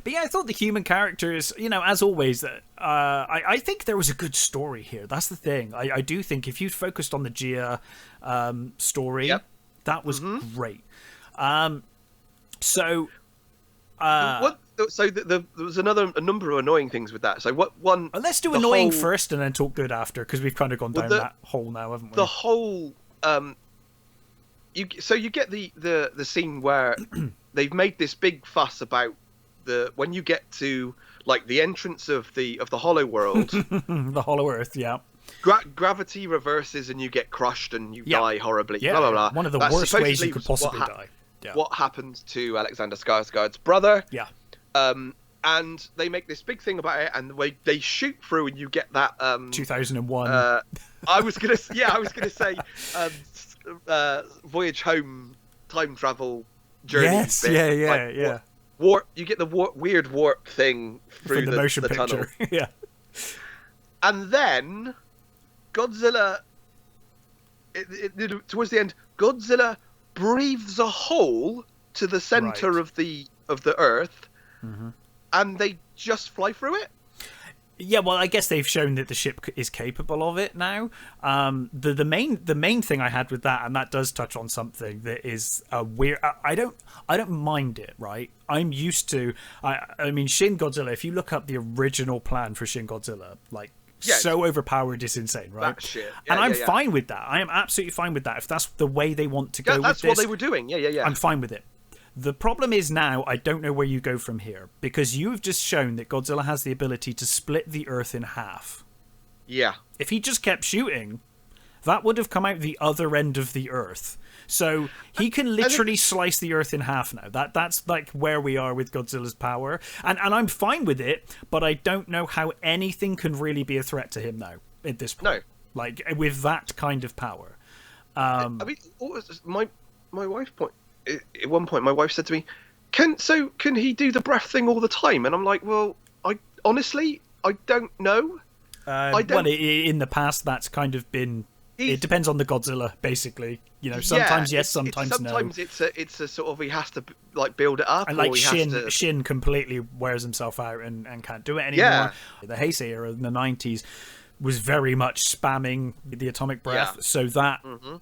But yeah, I thought the human characters, as always, I think there was a good story here. That's the thing. I do think if you focused on the Gia story, that was great. So there was a number of annoying things with that. So one? Let's do annoying first, and then talk good after, because we've kind of gone down that hole now, haven't we? The whole, you get the scene where they've made this big fuss about when you get to like the entrance of the Hollow World, the Hollow Earth, gravity reverses and you get crushed and you die horribly. Yeah, blah, blah, blah. One of the worst ways you could possibly die. Yeah. What happens to Alexander Skarsgård's brother? Yeah. And they make this big thing about it, and they shoot through, and you get that 2001. I was gonna say Voyage Home time travel journey. Yes, bit. Yeah. Warp. You get the weird warp thing through the motion picture. Tunnel. Yeah. And then Godzilla. Towards the end, Godzilla breathes a hole to the center of the Earth, and they just fly through it. Yeah, well, I guess they've shown that the ship is capable of it now. The main thing I had with that, and that does touch on something that is weird. I don't mind it, right? I'm used to. I mean, Shin Godzilla. If you look up the original plan for Shin Godzilla, like. So overpowered, it's insane, right? That shit. And I'm fine with that. I am absolutely fine with that. If that's the way they want to go with this. That's what they were doing. Yeah. I'm fine with it. The problem is now, I don't know where you go from here. Because you have just shown that Godzilla has the ability to split the Earth in half. Yeah. If he just kept shooting, that would have come out the other end of the Earth. So he can literally slice the earth in half now. That's like where we are with Godzilla's power. And I'm fine with it, but I don't know how anything can really be a threat to him now at this point. No. Like, with that kind of power. I mean, my wife at one point, my wife said to me, can he do the breath thing all the time? And I'm like, well, honestly, I don't know. Well, in the past, that's kind of been. It depends on the Godzilla, basically. You know, sometimes yes, sometimes no. Sometimes it's a sort of he has to like build it up. And like or Shin completely wears himself out and can't do it anymore. Yeah. The Heisei era in the 90s was very much spamming the atomic breath, so that. Mm-hmm.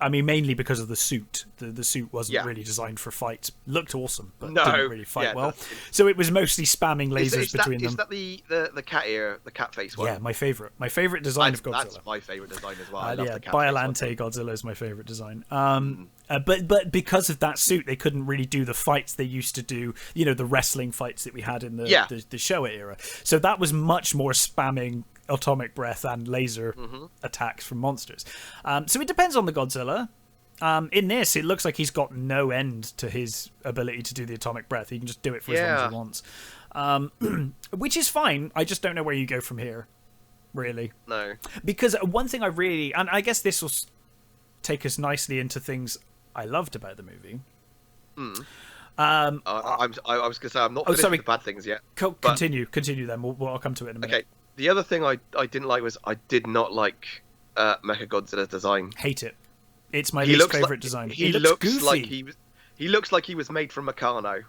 I mean, mainly because of the suit. The suit wasn't really designed for fights. Looked awesome, but didn't really fight well. So it was mostly spamming lasers between them. Is that the cat ear, the cat face one? Yeah, my favourite. My favourite design of Godzilla. That's my favourite design as well. I love the cat Biolante Godzilla is my favourite design. But because of that suit, they couldn't really do the fights they used to do. You know, the wrestling fights that we had in the Showa era. So that was much more spamming atomic breath and laser attacks from monsters. So it depends on the Godzilla. In this, it looks like he's got no end to his ability to do the atomic breath. He can just do it for as long as he wants. Which is fine. I just don't know where you go from here, really. No. Because one thing and I guess this will take us nicely into things I loved about the movie. I was going to say, I'm not finished with the bad things yet. Continue then. I'll come to it in a minute. Okay. The other thing I didn't like was I did not like Mechagodzilla's design. Hate it. It's my least favourite design. He looks goofy. He looks like he was made from Meccano.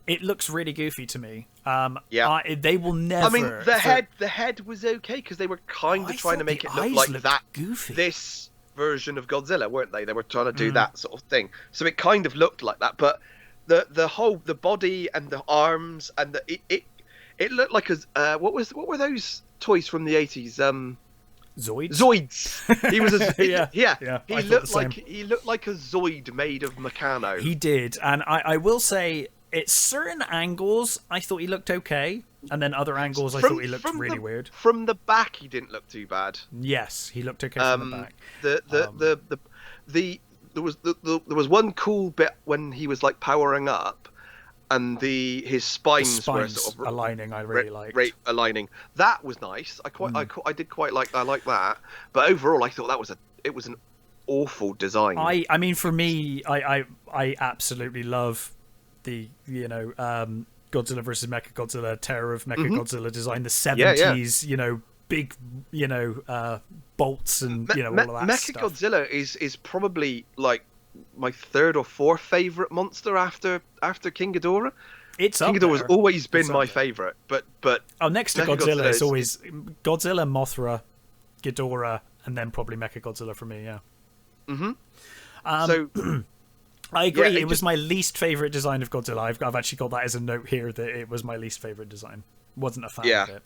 It looks really goofy to me. They will never. I mean, the head was okay because they were kind of trying to make it look like that. Goofy. This version of Godzilla, weren't they? They were trying to do that sort of thing. So it kind of looked like that, but the body and the arms and it looked like what were those toys from the 80s? Zoids. He was He looked like a Zoid made of Meccano. He did, and I will say, at certain angles, I thought he looked okay, and then other angles, I thought he looked really weird. From the back, he didn't look too bad. Yes, he looked okay from the back. There was one cool bit when he was like powering up, and his spines were sort of aligning. I really liked aligning. That was nice. I did quite like. I like that. But overall, I thought it was an awful design. I mean, for me, I absolutely love the Godzilla versus Mechagodzilla, Terror of Mechagodzilla design, the 70s, big, bolts and all of that stuff. Mechagodzilla is probably like my third or fourth favorite monster after King Ghidorah. King Ghidorah has always been my favorite, but next to Godzilla is always Godzilla, Mothra, Ghidorah, and then probably Mechagodzilla for me. Yeah. So I agree. It was my least favorite design of Godzilla. I've actually got that as a note here that it was my least favorite design. Wasn't a fan of it.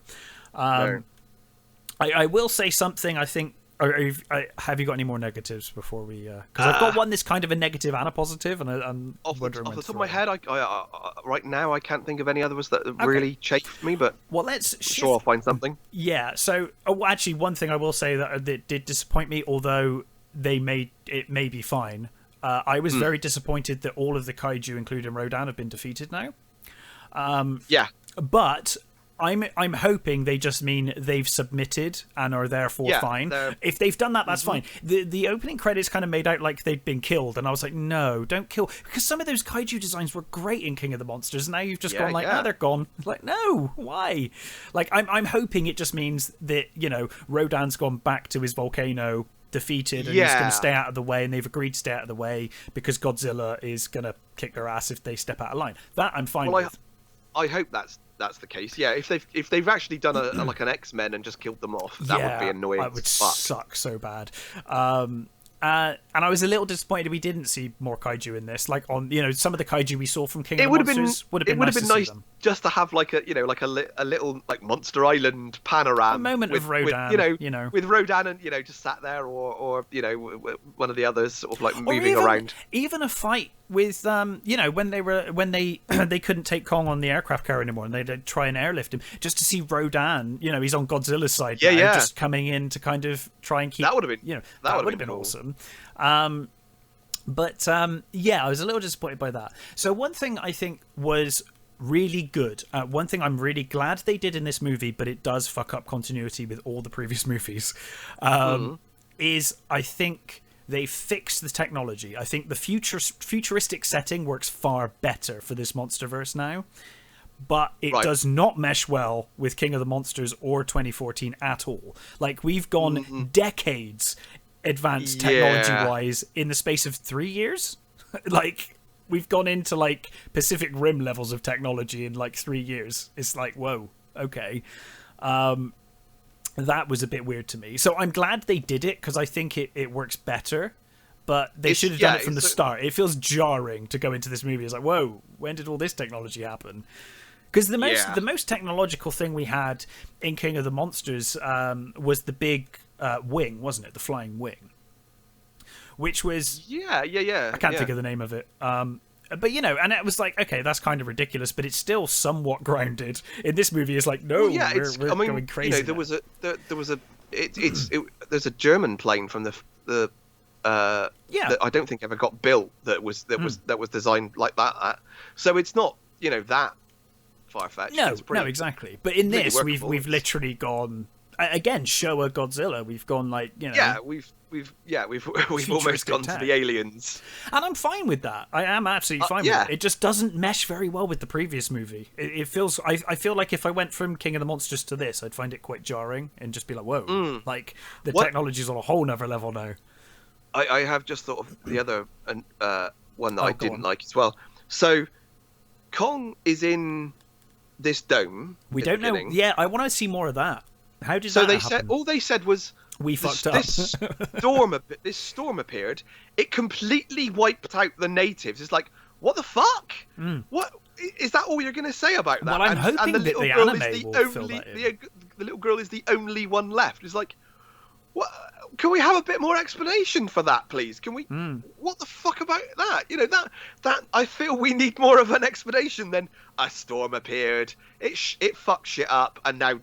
No. I will say something. I think. Have you got any more negatives before we? Because I've got one that's kind of a negative and a positive, and I'm wondering. Off the top of my head, I right now I can't think of any others that really chafed me. But sure I'll find something. Yeah. So, actually, one thing I will say that did disappoint me, although it may be fine. I was very disappointed that all of the kaiju, including Rodan, have been defeated now. But I'm hoping they just mean they've submitted and are therefore fine. If they've done that, that's fine. The opening credits kind of made out like they'd been killed, and I was like, no, don't kill, because some of those kaiju designs were great in King of the Monsters, and now you've just gone like, they're gone. Like, no, why? Like, I'm hoping it just means that Rodan's gone back to his volcano, defeated, and he's going to stay out of the way, and they've agreed to stay out of the way because Godzilla is going to kick their ass if they step out of line. That I'm fine with. I hope that's the case. Yeah, if they've actually done like an X-Men and just killed them off, that would be annoying. That would suck so bad. And I was a little disappointed we didn't see more kaiju in this. Like on some of the kaiju we saw from King of the Monsters would have been nice just to have like a a little like Monster Island panorama, a moment of Rodan, with Rodan and just sat there or one of the others sort of like moving around. Even a fight with when they couldn't take Kong on the aircraft carrier anymore and they'd try and airlift him, just to see Rodan, he's on Godzilla's side just coming in to kind of try and keep, that would have been that would have been awesome. But yeah, I was a little disappointed by that. So one thing I think was really good, one thing I'm really glad they did in this movie, but it does fuck up continuity with all the previous movies, is I think they fixed the technology. I think the futuristic setting works far better for this MonsterVerse now, but it does not mesh well with King of the Monsters or 2014 at all. Like, we've gone decades advanced technology-wise in the space of 3 years. Like, we've gone into, like, Pacific Rim levels of technology in, like, 3 years. It's like, whoa, okay. That was a bit weird to me. So I'm glad they did it, because I think it works better. But they should have done it from the start. It feels jarring to go into this movie. It's like, whoa, when did all this technology happen? Because the most technological thing we had in King of the Monsters was the big wing, wasn't it? The flying wing. Which was... I can't think of the name of it. But, you know, and it was like, okay, that's kind of ridiculous, but it's still somewhat grounded. In this movie, it's like, no, we're going crazy. You know, there's a German plane from that I don't think ever got built that was designed like that. So it's not, you know, that far-fetched. No, exactly. But in this, we've literally gone again. Showa Godzilla. We've gone like, you know. We've almost gone to the aliens, and I'm fine with that. I am absolutely fine with it. It just doesn't mesh very well with the previous movie. It feels. I feel like if I went from King of the Monsters to this, I'd find it quite jarring and just be like, whoa, like the technology's on a whole nother level now. I have just thought of the other one that I didn't like as well. So Kong is in this dome. We don't know. Yeah, I want to see more of that. How did that happen? All they said was we fucked up. This storm appeared. It completely wiped out the natives. It's like, what the fuck? What is that? All you're going to say about that? Well, I'm hoping that the anime will fill that in. The little girl is the only one left. It's like, what? Can we have a bit more explanation for that, please? Can we? What the fuck about that? You know, that I feel we need more of an explanation than a storm appeared. It fucked shit up, and now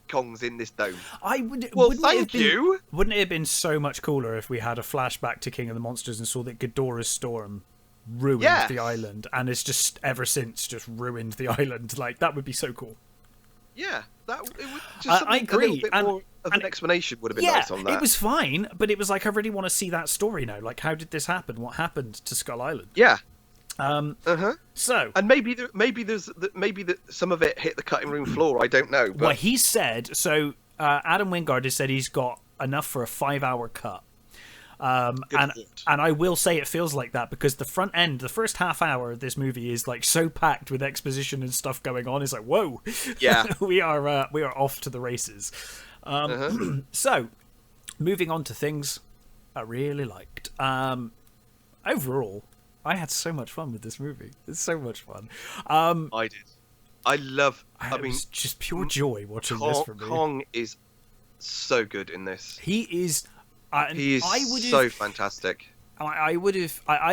Kong's in this dome. Wouldn't it have been so much cooler if we had a flashback to King of the Monsters and saw that Ghidorah's storm ruined the island, and it's just ever since just ruined the island? Like, that would be so cool. Yeah, I agree. A little bit more of an explanation would have been nice on that. It was fine, but it was like, I really want to see that story now. Like, how did this happen? What happened to Skull Island? Yeah. So, and maybe some of it hit the cutting room floor. I don't know. But... Well, he said so. Adam Wingard has said he's got enough for a 5-hour cut. And I will say it feels like that, because the front end, the first half hour of this movie is like so packed with exposition and stuff going on. It's like, whoa, we are off to the races. So, moving on to things I really liked. Overall, I had so much fun with this movie. It's so much fun. I did. I mean, it's just pure joy watching this for me. Kong is so good in this. He is. So fantastic. I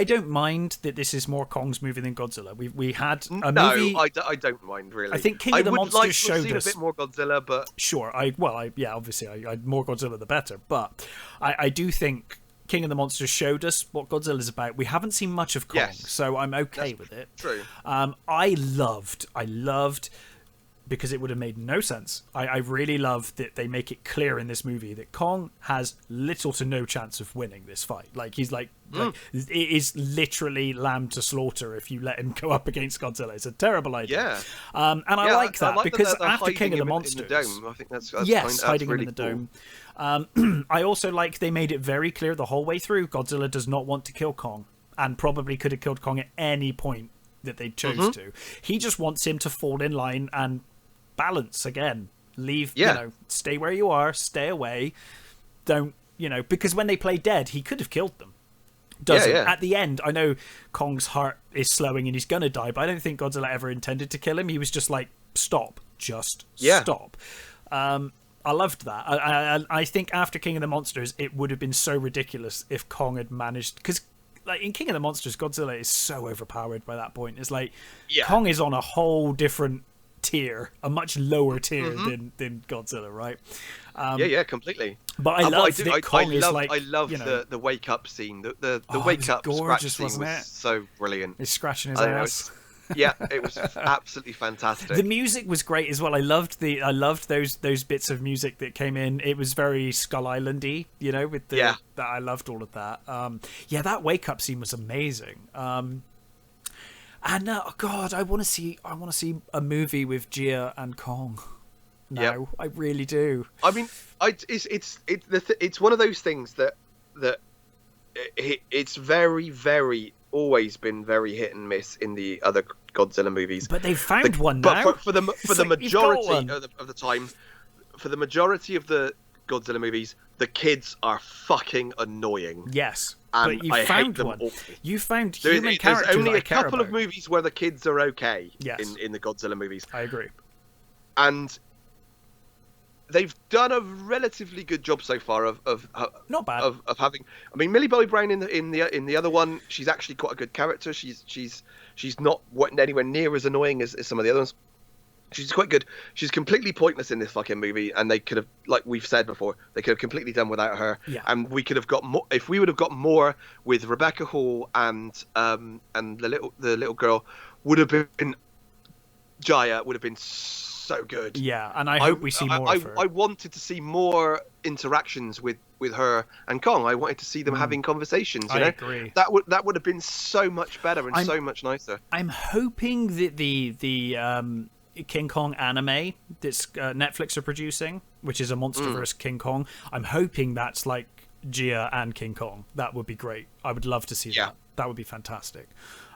don't mind that this is more Kong's movie than Godzilla. We had a movie. No, I don't mind really. I think King of the Monsters showed us a bit more Godzilla, but sure. Obviously, more Godzilla the better. But I do think King of the Monsters showed us what Godzilla's about. We haven't seen much of Kong, so I'm okay with it. True. I loved. Because it would have made no sense. I really love that they make it clear in this movie that Kong has little to no chance of winning this fight. Like, he's like it is literally lamb to slaughter if you let him go up against Godzilla. It's a terrible idea. Yeah. And I like that because after King of the Monsters, in the dome, I think that's hiding really him in the dome. I also like they made it very clear the whole way through Godzilla does not want to kill Kong, and probably could have killed Kong at any point that they chose to. He just wants him to fall in line and balance again. Leave, stay where you are, stay away. Don't, because when they play dead, he could have killed them. Doesn't. At the end, I know Kong's heart is slowing and he's gonna die, but I don't think Godzilla ever intended to kill him. He was just like, stop. Stop. I loved that. I think after King of the Monsters, it would have been so ridiculous if Kong had managed, because like in King of the Monsters, Godzilla is so overpowered by that point. It's like Kong is on a whole different tier, a much lower tier than Godzilla, right? Yeah, completely. But I love that Kong is like, I love the wake up scene. The wake up gorgeous, scratch scene was so brilliant. He's scratching his ass. Yeah, it was absolutely fantastic. The music was great as well. I loved those bits of music that came in. It was very Skull Islandy, with that. I loved all of that. That wake up scene was amazing. And God, I want to see a movie with Gia and Kong. No, I really do. I mean, it's one of those things that it's very, very always been very hit and miss in the other Godzilla movies. But they've found one now. But for the majority of the time, for the majority of the Godzilla movies, the kids are fucking annoying. Yes, and but you found one. Awful. You found human characters. There's only a couple of movies where the kids are okay. Yes. In the Godzilla movies. I agree. And they've done a relatively good job so far of not bad of having. I mean, Millie Bobby Brown in the other one, she's actually quite a good character. She's not anywhere near as annoying as some of the other ones. She's quite good. She's completely pointless in this fucking movie, and they could have, like we've said before, they could have completely done without her. Yeah. And we could have got more if we would have got more with Rebecca Hall and the little girl would have been Jaya would have been so good. Yeah, and I hope we see more of her. I wanted to see more interactions with her and Kong. I wanted to see them having conversations. I agree. That would have been so much better and so much nicer. I'm hoping that the King Kong anime that Netflix are producing, which is a MonsterVerse King Kong, I'm hoping that's like Gia and King Kong. That would be great. I would love to see that. That would be fantastic.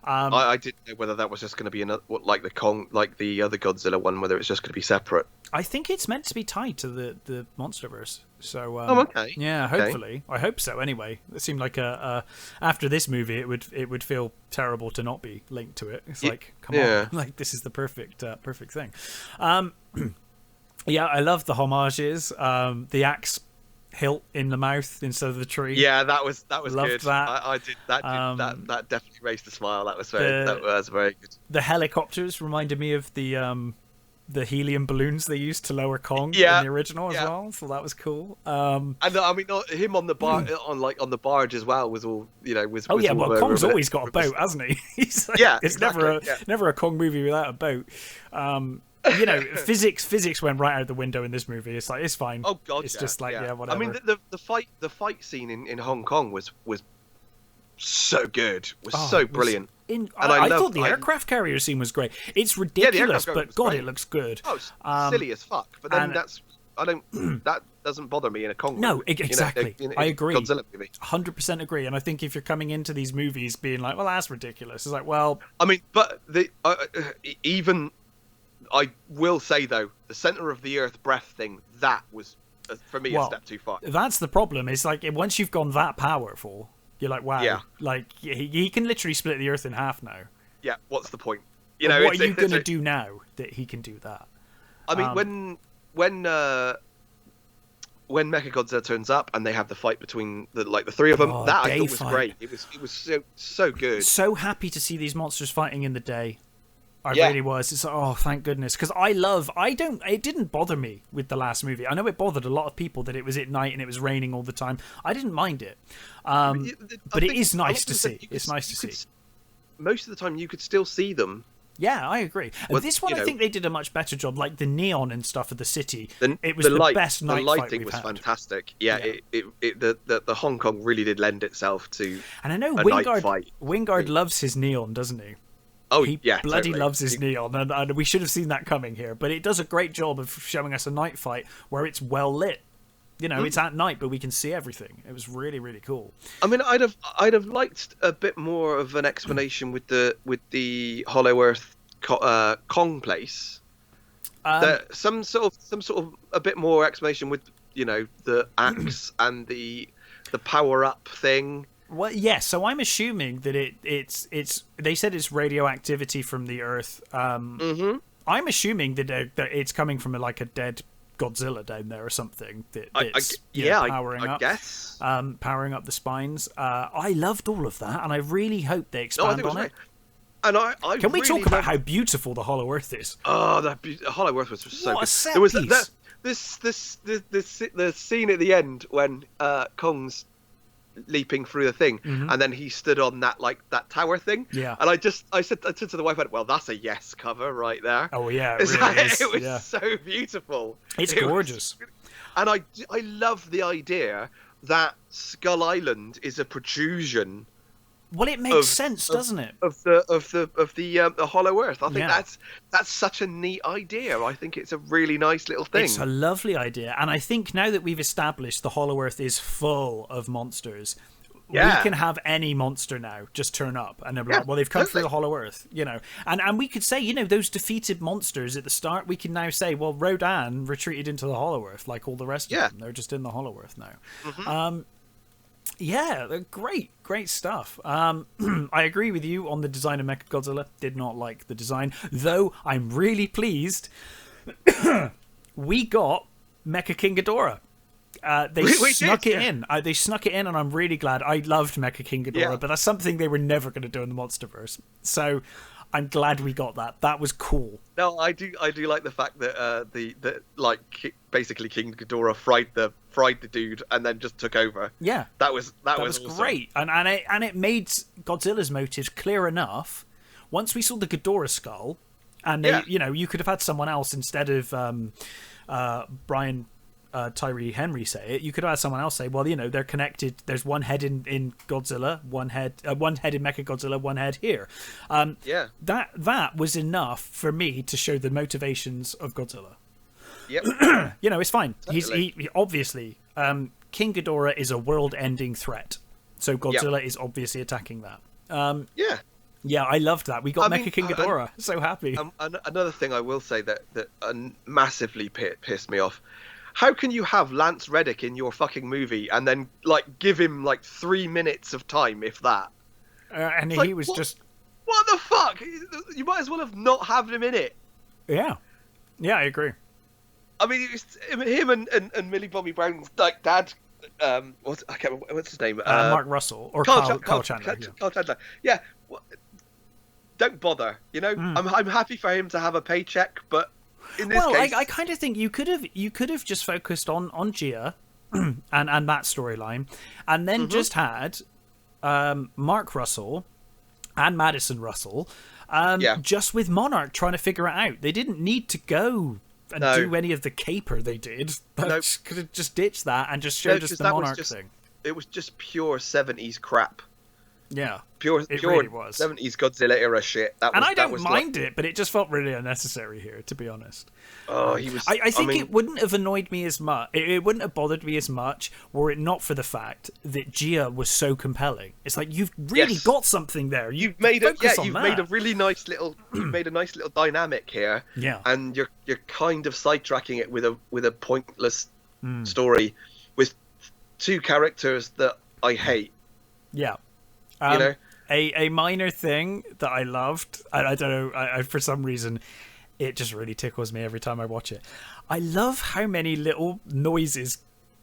I didn't know whether that was just going to be another, like the other Godzilla one, whether it's just going to be separate. I think it's meant to be tied to the MonsterVerse. So okay. Yeah, hopefully. Okay. I hope so. Anyway, it seemed like after this movie, it would feel terrible to not be linked to it. It's like, come on, like this is the perfect thing. Yeah, I love the homages. The axe hilt in the mouth instead of the tree. Yeah, that was Loved good. That. I did that. That definitely raised a smile. That was very good. The helicopters reminded me of the helium balloons they used to lower Kong in the original as well. So that was cool. And I mean, him on the bar on the barge as well was all was. Oh yeah, well Kong's always got a boat, hasn't he? He's like, it's exactly, never a Kong movie without a boat. Physics went right out the window in this movie. It's like, it's fine. Oh god, it's just like whatever. I mean, the fight scene in Hong Kong was so good. So brilliant. I thought the aircraft carrier scene was great. It's ridiculous, but God, great. It looks good. Oh, it's silly as fuck. But then that doesn't bother me in a Kong movie. No, exactly. I agree. Godzilla movie. 100% agree. And I think if you're coming into these movies being like, well, that's ridiculous, it's like, well, I mean, but even. I will say though, the center of the earth breath thing, that was for me a step too far. That's the problem. It's like once you've gone that powerful, you're like, wow, like he can literally split the earth in half now. Yeah, what's the point? What are you going to do now that he can do that? I mean, when Mechagodzilla turns up and they have the fight between the three of them, that I thought was great. It was so good. So happy to see these monsters fighting in the day. I really was. It's like, oh, thank goodness. Because it didn't bother me with the last movie. I know it bothered a lot of people that it was at night and it was raining all the time. I didn't mind it. But it is nice to see. It's nice to see. Most of the time you could still see them. Yeah, I agree. And this one, I think they did a much better job. Like the neon and stuff of the city. It was the best night fight. The lighting was fantastic. Yeah. The Hong Kong really did lend itself to. And I know Wingard loves his neon, doesn't he? Oh, he bloody loves his neon, and we should have seen that coming here. But it does a great job of showing us a night fight where it's well lit. It's at night, but we can see everything. It was really, really cool. I mean, I'd have liked a bit more of an explanation with the Hollow Earth Kong place. Some sort of a bit more explanation with the axe and the power up thing. Well, yes. So I'm assuming that it's. They said it's radioactivity from the Earth. I'm assuming that it's coming from a dead Godzilla down there or something. That's powering up. I guess. Powering up the spines. I loved all of that, and I really hope they expand on it. And I Can we really talk about how beautiful the Hollow Earth is? Oh, Hollow Earth was so what good. A set there was piece. the scene at the end when Kong's leaping through the thing, and then he stood on that tower thing. Yeah. And I said to the wife, well, that's a Yes cover right there. Oh yeah, it really is. It was so beautiful. It's gorgeous. And I love the idea that Skull Island is a protrusion. Well, it makes sense, doesn't it? Of the Hollow Earth. I think that's such a neat idea. I think it's a really nice little thing. It's a lovely idea, and I think now that we've established the Hollow Earth is full of monsters, we can have any monster now just turn up, and they're like, well, they've come through the Hollow Earth, and we could say, those defeated monsters at the start, we can now say, well, Rodan retreated into the Hollow Earth like all the rest of them. They're just in the Hollow Earth now. Yeah, they're great stuff. I agree with you on the design of Mechagodzilla. Did not like the design, though I'm really pleased we got Mecha King Ghidorah. They snuck it in. They snuck it in, and I'm really glad. I loved Mecha King Ghidorah, but that's something they were never going to do in the MonsterVerse. So I'm glad we got that. That was cool. No, I do like the fact that basically King Ghidorah fried the dude and then just took over. Yeah, that was awesome. Great, and it made Godzilla's motives clear enough. Once we saw the Ghidorah skull, and they, you could have had someone else instead of Brian Tyree Henry say it. You could have had someone else say, well, they're connected. There's one head in Godzilla, one head in Mechagodzilla, one head here. That was enough for me to show the motivations of Godzilla. Yep. It's fine. He obviously King Ghidorah is a world-ending threat, so Godzilla is obviously attacking that. Yeah, I loved that. We got Mecha King Ghidorah. So happy. Another thing I will say that massively pissed me off. How can you have Lance Reddick in your fucking movie and then give him 3 minutes of time, if that? And he was just... What the fuck? You might as well have not have him in it. Yeah, I agree. I mean, him and Millie Bobby Brown's dad. What's his name? Mark Russell or Carl Chandler. Carl Chandler. Yeah. Don't bother. I'm happy for him to have a paycheck, but in this case, I kind of think you could have just focused on Gia and that storyline, and then just had Mark Russell and Madison Russell just with Monarch trying to figure it out. They didn't need to go and do any of the caper they did. Could have just ditched that and just showed us the Monarch thing. It was just pure 70s crap. Yeah, it really was 70s Godzilla era shit. I don't mind it, but it just felt really unnecessary here, to be honest. Oh, he was. I think it wouldn't have annoyed me as much. It wouldn't have bothered me as much were it not for the fact that Gia was so compelling. It's like you've really got something there. You've made a really nice little. You've made a nice little dynamic here. Yeah, and you're kind of sidetracking it with a pointless story with two characters that I hate. Yeah. A minor thing that I loved, I don't know, I for some reason, it just really tickles me every time I watch it. I love how many little noises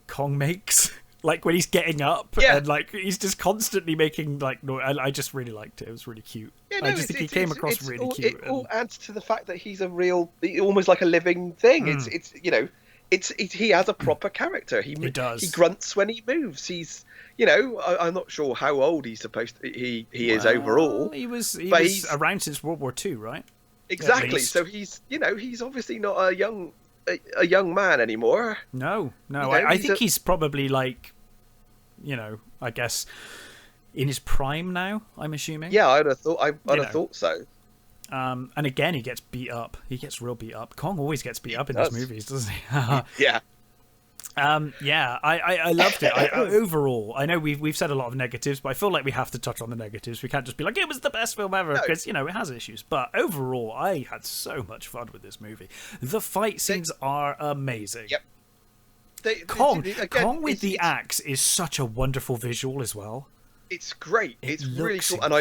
Kong makes, like when he's getting up, and he's just constantly making noise. I just really liked it. It was really cute. Yeah, I just think he came across really cute. It all adds to the fact that he's almost like a living thing. He has a proper character. He does. He grunts when he moves. He's, I'm not sure how old he's supposed to. He is overall. He was around since World War II, right? Exactly. So he's obviously not a young man anymore. No. I think he's probably I guess in his prime now. I'm assuming. Yeah, I'd have thought so. And again, he gets beat up. He gets real beat up. Kong always gets beat up in these movies, doesn't he? Yeah. I loved it. Overall, I know we've said a lot of negatives, but I feel like we have to touch on the negatives. We can't just be like, it was the best film ever, because, it has issues. But overall, I had so much fun with this movie. The fight scenes are amazing. Yep. Kong with the axe is such a wonderful visual as well. It's great. It's really cool, and I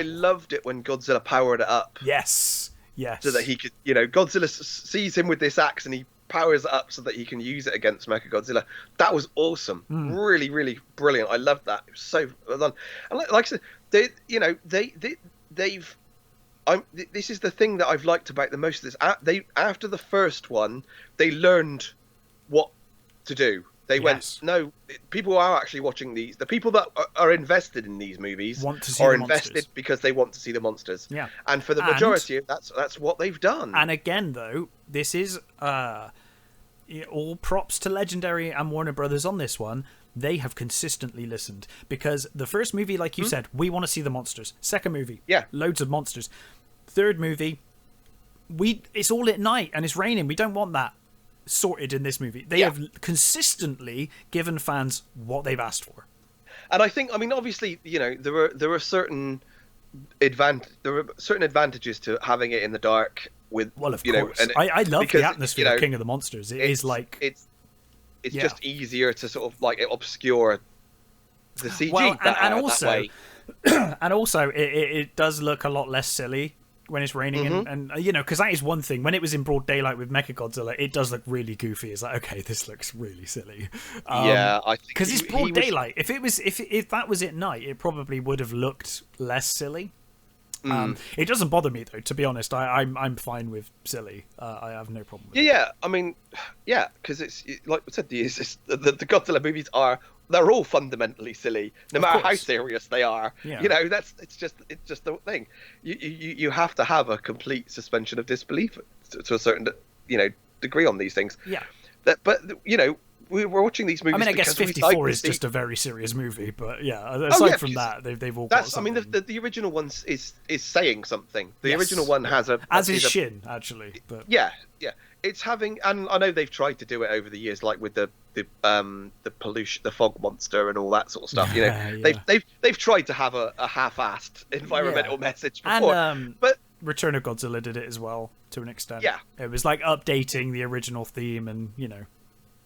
loved it when Godzilla powered it up. Yes. So that he could, Godzilla sees him with this axe and he powers it up so that he can use it against Mechagodzilla. That was awesome. Really, really brilliant. I loved that. It was so well done. And like I said, they've This is the thing that I've liked about the most of this. After the first one, they learned what to do. They went, no, people are actually watching these. The people that are invested in these movies are invested because they want to see the monsters. Yeah. And for the majority, that's what they've done. And again, though, this is all props to Legendary and Warner Brothers on this one. They have consistently listened, because the first movie, like you said, we want to see the monsters. Second movie, loads of monsters. Third movie, it's all at night and it's raining. We don't want that sorted in this movie. They have consistently given fans what they've asked for. And I think, I mean, obviously, there are certain advantages to having it in the dark. With, well, of course, and I love the atmosphere of King of the Monsters. It's just easier to sort of like obscure the CG and also and also it does look a lot less silly when it's raining, and because that is one thing. When it was in broad daylight with Mechagodzilla, it does look really goofy. It's like, okay, this looks really silly. I think because it's broad daylight. If that was at night, it probably would have looked less silly. It doesn't bother me though, to be honest. I'm fine with silly. I have no problem with it. Yeah, I mean, because it's like I said, the Godzilla movies they're all fundamentally silly, no matter how serious they are. Yeah. It's just the thing. You have to have a complete suspension of disbelief to a certain degree on these things. Yeah. But we were watching these movies. I mean, I guess 54 is just a very serious movie, but aside from that, they've all got something. I mean, the original one is saying something. The original one has is Shin, actually. But yeah, it's having, and I know they've tried to do it over the years, like with the pollution, the fog monster, and all that sort of stuff. They've tried to have a half-assed environmental message before, but Return of Godzilla did it as well to an extent. Yeah, it was like updating the original theme, and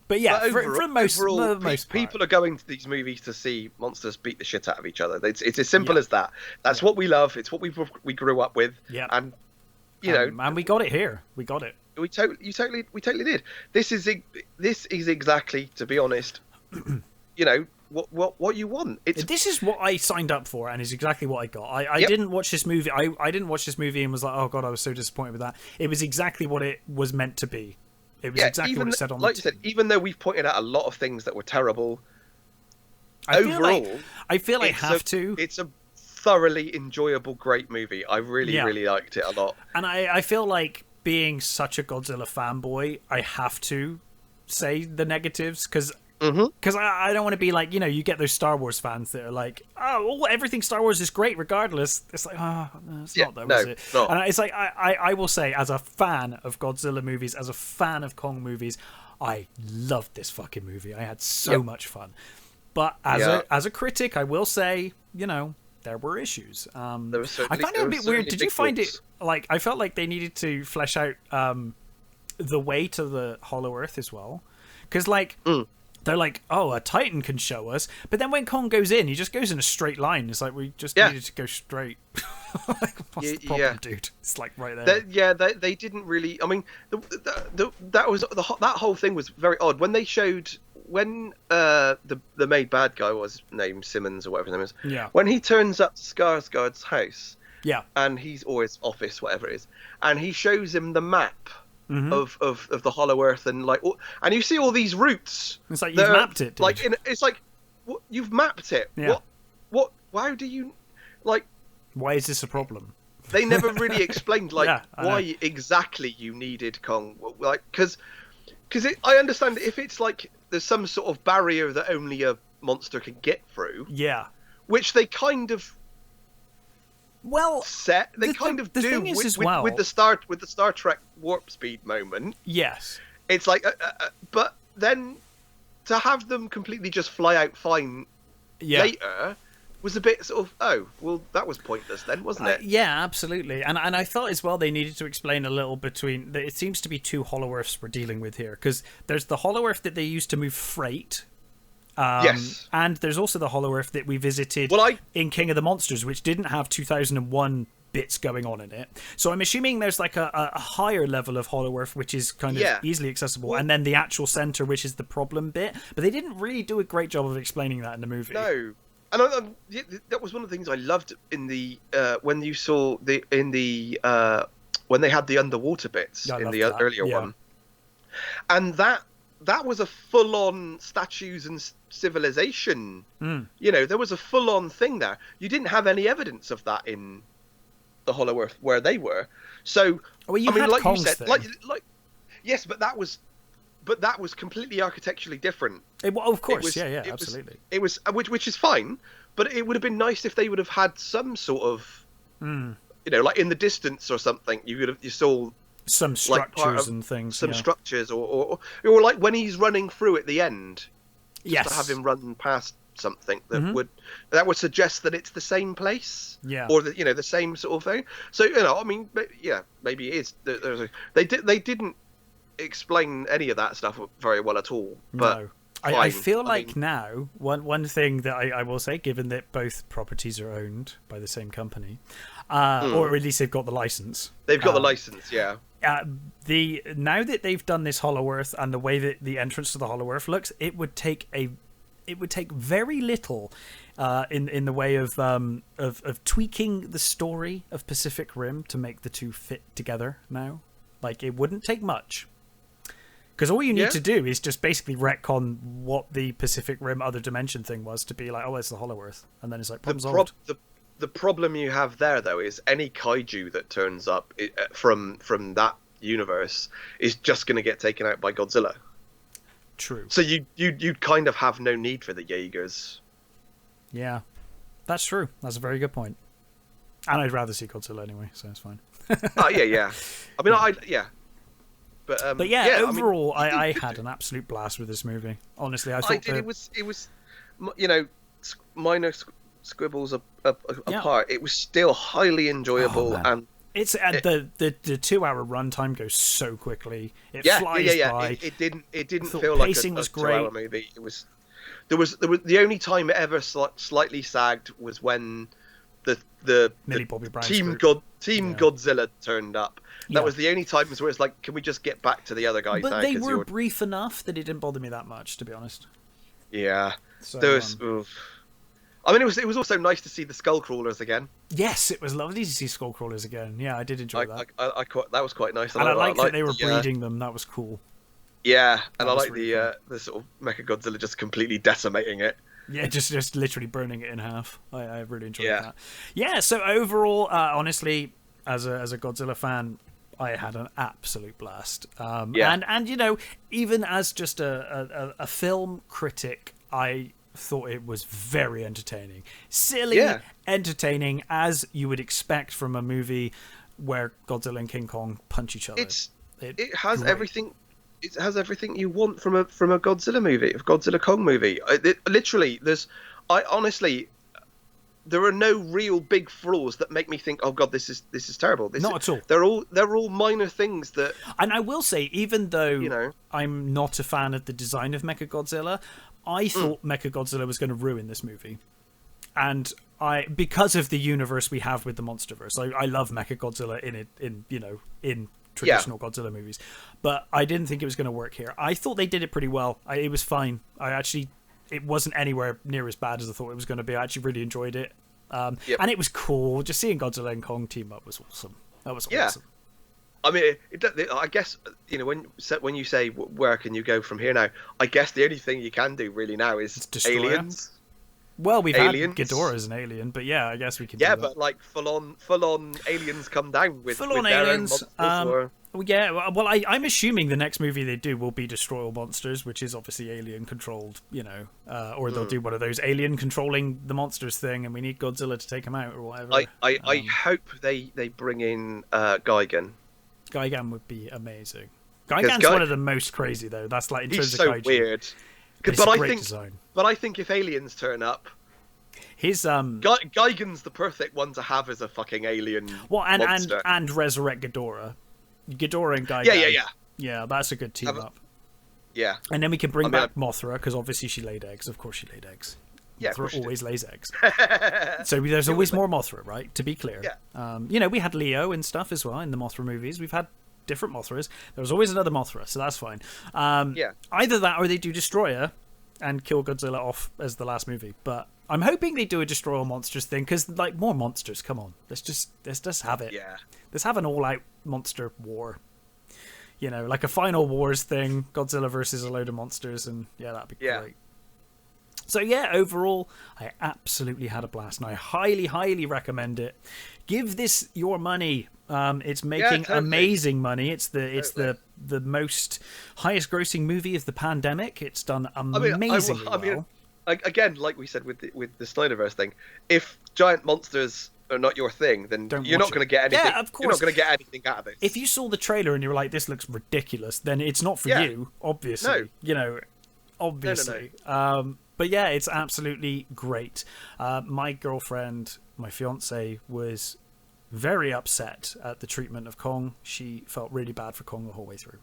But yeah, for the most part, people are going to these movies to see monsters beat the shit out of each other. It's as simple as that. That's what we love. It's what we grew up with. Yeah, and and we got it here. We got it. We totally did. This is exactly, to be honest, what you want. This is what I signed up for, and is exactly what I got. I didn't watch this movie. I didn't watch this movie and was like, oh god, I was so disappointed with that. It was exactly what it was meant to be. It was exactly what it said on the tin. Like you said, even though we've pointed out a lot of things that were terrible, I feel I have to. It's a thoroughly enjoyable, great movie. I really liked it a lot. And I feel like, being such a Godzilla fanboy, I have to say the negatives, because I don't want to be like, you get those Star Wars fans that are like, oh, everything Star Wars is great regardless. It's like, no, it's not though, is it? No. And it's like, I will say, as a fan of Godzilla movies, as a fan of Kong movies, I loved this fucking movie. I had so much fun. But as a critic, I will say, there were issues. I found it a bit weird. Did you find it, like, I felt like they needed to flesh out the way to the Hollow Earth as well? Because, like, they're like, oh, a Titan can show us. But then when Kong goes in, he just goes in a straight line. It's like, we just needed to go straight. Like, what's the problem, dude? It's like right there. They didn't really... I mean, that whole thing was very odd. When they showed... When the main bad guy was named Simmons or whatever his name is, when he turns up to Skarsgård's house, and or his office, whatever it is, and he shows him the map of the Hollow Earth, and and you see all these routes. It's like you've mapped it, dude. Like it's like you've mapped it. Yeah. What? How do you like? Why is this a problem? They never really explained why exactly you needed Kong. Like because I understand if it's like there's some sort of barrier that only a monster can get through. Yeah. Which they kind of set. They kind of do with the Star Trek warp speed moment. Yes. It's like, but then to have them completely just fly out fine later was a bit sort of, that was pointless then, wasn't it? Yeah, absolutely. And I thought as well they needed to explain a little between... It seems to be two Hollow Earths we're dealing with here, because there's the Hollow Earth that they used to move freight. Yes. And there's also the Hollow Earth that we visited in King of the Monsters, which didn't have 2001 bits going on in it. So I'm assuming there's like a higher level of Hollow Earth, which is kind of easily accessible, and then the actual center, which is the problem bit. But they didn't really do a great job of explaining that in the movie. No. And that was one of the things I loved in the when you saw when they had the underwater bits in the earlier one, and that was a full-on statues and civilization. You know, there was a full-on thing there. You didn't have any evidence of that in the Hollow Earth where they were. So like Kong's you said, thing. like yes, but that was completely architecturally different. Well, of course, absolutely. It was which is fine, but it would have been nice if they would have had some sort of, you know, like in the distance or something. You saw some structures and things, some structures, or like when he's running through at the end, yes, to have him run past something that would suggest that it's the same place, or the same sort of thing. So I mean, maybe it is. They didn't explain any of that stuff very well at all. But no. I feel like now one thing that I will say, given that both properties are owned by the same company, or at least they've got the license. They've got the license, yeah. Now that they've done this Hollow Earth and the way that the entrance to the Hollow Earth looks, it would take very little in the way of tweaking the story of Pacific Rim to make the two fit together now. Like, it wouldn't take much. Because all you need to do is just basically retcon what the Pacific Rim Other Dimension thing was to be like, oh, it's the Hollow Earth. And then it's like, problem solved. The problem you have there, though, is any kaiju that turns up from that universe is just going to get taken out by Godzilla. True. So you kind of have no need for the Jaegers. Yeah, that's true. That's a very good point. And I'd rather see Godzilla anyway, so it's fine. Oh, yeah. I mean, But yeah, overall, I had an absolute blast with this movie. Honestly, I thought it was, you know, minor squibbles apart. It was still highly enjoyable, and it's the 2-hour runtime goes so quickly. It flies by. It didn't feel like a 2-hour movie. It was there was the only time it ever slightly sagged was when the Team Godzilla turned up. That was the only times where it's like, can we just get back to the other guys? But they were brief enough that it didn't bother me that much, to be honest. Yeah, so, there was. I mean, it was also nice to see the skull crawlers again. Yes, it was lovely to see skull crawlers again. Yeah, I did enjoy that. That was quite nice, and I liked that they were breeding them. That was cool. Yeah, and I like really the sort of Mechagodzilla just completely decimating it. Yeah, just literally burning it in half. I really enjoyed that. Yeah, so overall, honestly, as a Godzilla fan, I had an absolute blast. And you know, even as just a film critic, I thought it was very entertaining. Silly, entertaining, as you would expect from a movie where Godzilla and King Kong punch each other. It has everything. It has everything you want from a Godzilla movie, a Godzilla Kong movie. Literally, honestly, there are no real big flaws that make me think, oh god, this is terrible. Not at all. They're all minor things that. And I will say, even though I'm not a fan of the design of Mechagodzilla, I thought Mechagodzilla was going to ruin this movie, and because of the universe we have with the MonsterVerse, I love Mechagodzilla in traditional Godzilla movies, but I didn't think it was going to work here. I thought they did it pretty well. It was fine. It wasn't anywhere near as bad as I thought it was going to be. I actually really enjoyed it. And it was cool. Just seeing Godzilla and Kong team up was awesome. That was awesome. I mean, I guess, when you say where can you go from here now, I guess the only thing you can do really now is aliens. Well, we've aliens. Had Ghidorah as an alien, but yeah, I guess we can do that. But like full on aliens come down with full-on aliens. Well, I'm assuming the next movie they do will be Destroy All Monsters, which is obviously alien controlled, or they'll do one of those alien controlling the monsters thing, and we need Godzilla to take them out or whatever. I hope they bring in Gigan. Gigan would be amazing. Gigan's one of the most crazy though. That's like in terms of kaiju. He's so weird. But I think if aliens turn up, Gigan's the perfect one to have as a fucking alien. monster. and resurrect Ghidorah and Gigan. Yeah, that's a good team up. Yeah, and then we can bring back Mothra, because obviously she laid eggs. Of course she laid eggs. Yeah, Mothra always lays eggs. So there's always more Mothra, right? To be clear. Yeah. We had Leo and stuff as well in the Mothra movies. We've had different Mothras. There's always another Mothra, so that's fine. Either that or they do Destroyer and kill Godzilla off as the last movie. But I'm hoping they do a Destroy All Monsters thing, because, like, more monsters, come on. Let's just have it. Yeah. Let's have an all-out monster war. You know, like a Final Wars thing, Godzilla versus a load of monsters, and yeah, that'd be great. So yeah, overall, I absolutely had a blast, and I highly, highly recommend it. Give this your money. It's making amazing money. It's the most highest grossing movie of the pandemic. It's done amazingly well. Again, like we said with the Snyderverse thing, if giant monsters are not your thing, then you're not going to get anything. Yeah, of course. You're not going to get anything out of it. If you saw the trailer and you were like, "This looks ridiculous," then it's not for you. Obviously, No. You know, obviously. No. But yeah, it's absolutely great. My girlfriend, my fiance, was very upset at the treatment of Kong. She felt really bad for Kong the whole way through.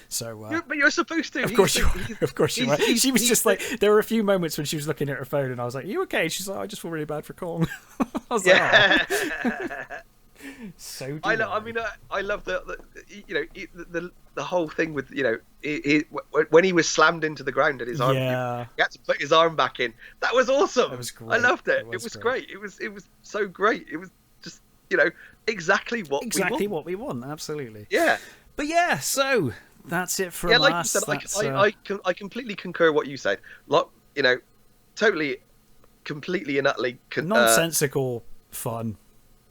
So, but you're supposed to. Of course you are. Of course you are. She was just like, there were a few moments when she was looking at her phone, and I was like, "Are you okay?" She's like, "I just feel really bad for Kong." I was like, "Oh." So I love the whole thing with, you know, when he was slammed into the ground and his arm, he had to put his arm back in. That was awesome. That was great. I loved it. It was great. It was so great. It was just, you know, exactly what we want. Absolutely. Yeah. But yeah, so that's it from us. Like you said, I completely concur what you said. Like, you know, totally, completely and utterly nonsensical fun.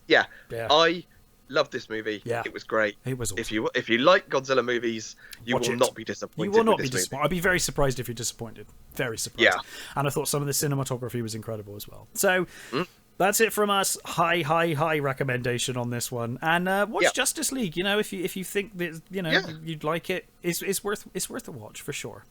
Yeah. I love this movie. Yeah. It was great. It was awesome. If you like Godzilla movies, you will not be disappointed. You will not be disappointed. I'd be very surprised if you're disappointed. Very surprised. Yeah. And I thought some of the cinematography was incredible as well. So that's it from us. High recommendation on this one. And watch Justice League. You know, if you think that, you know, you'd like it, it's worth a watch for sure.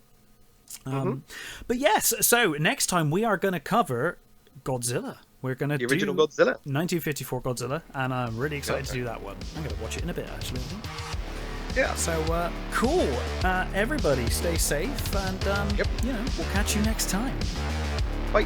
But yes, so next time we are going to cover Godzilla. We're going to do original Godzilla, 1954 Godzilla, and I'm really excited to do that one. I'm going to watch it in a bit, actually. Yeah. So cool. Everybody, stay safe, and you know, we'll catch you next time. Bye.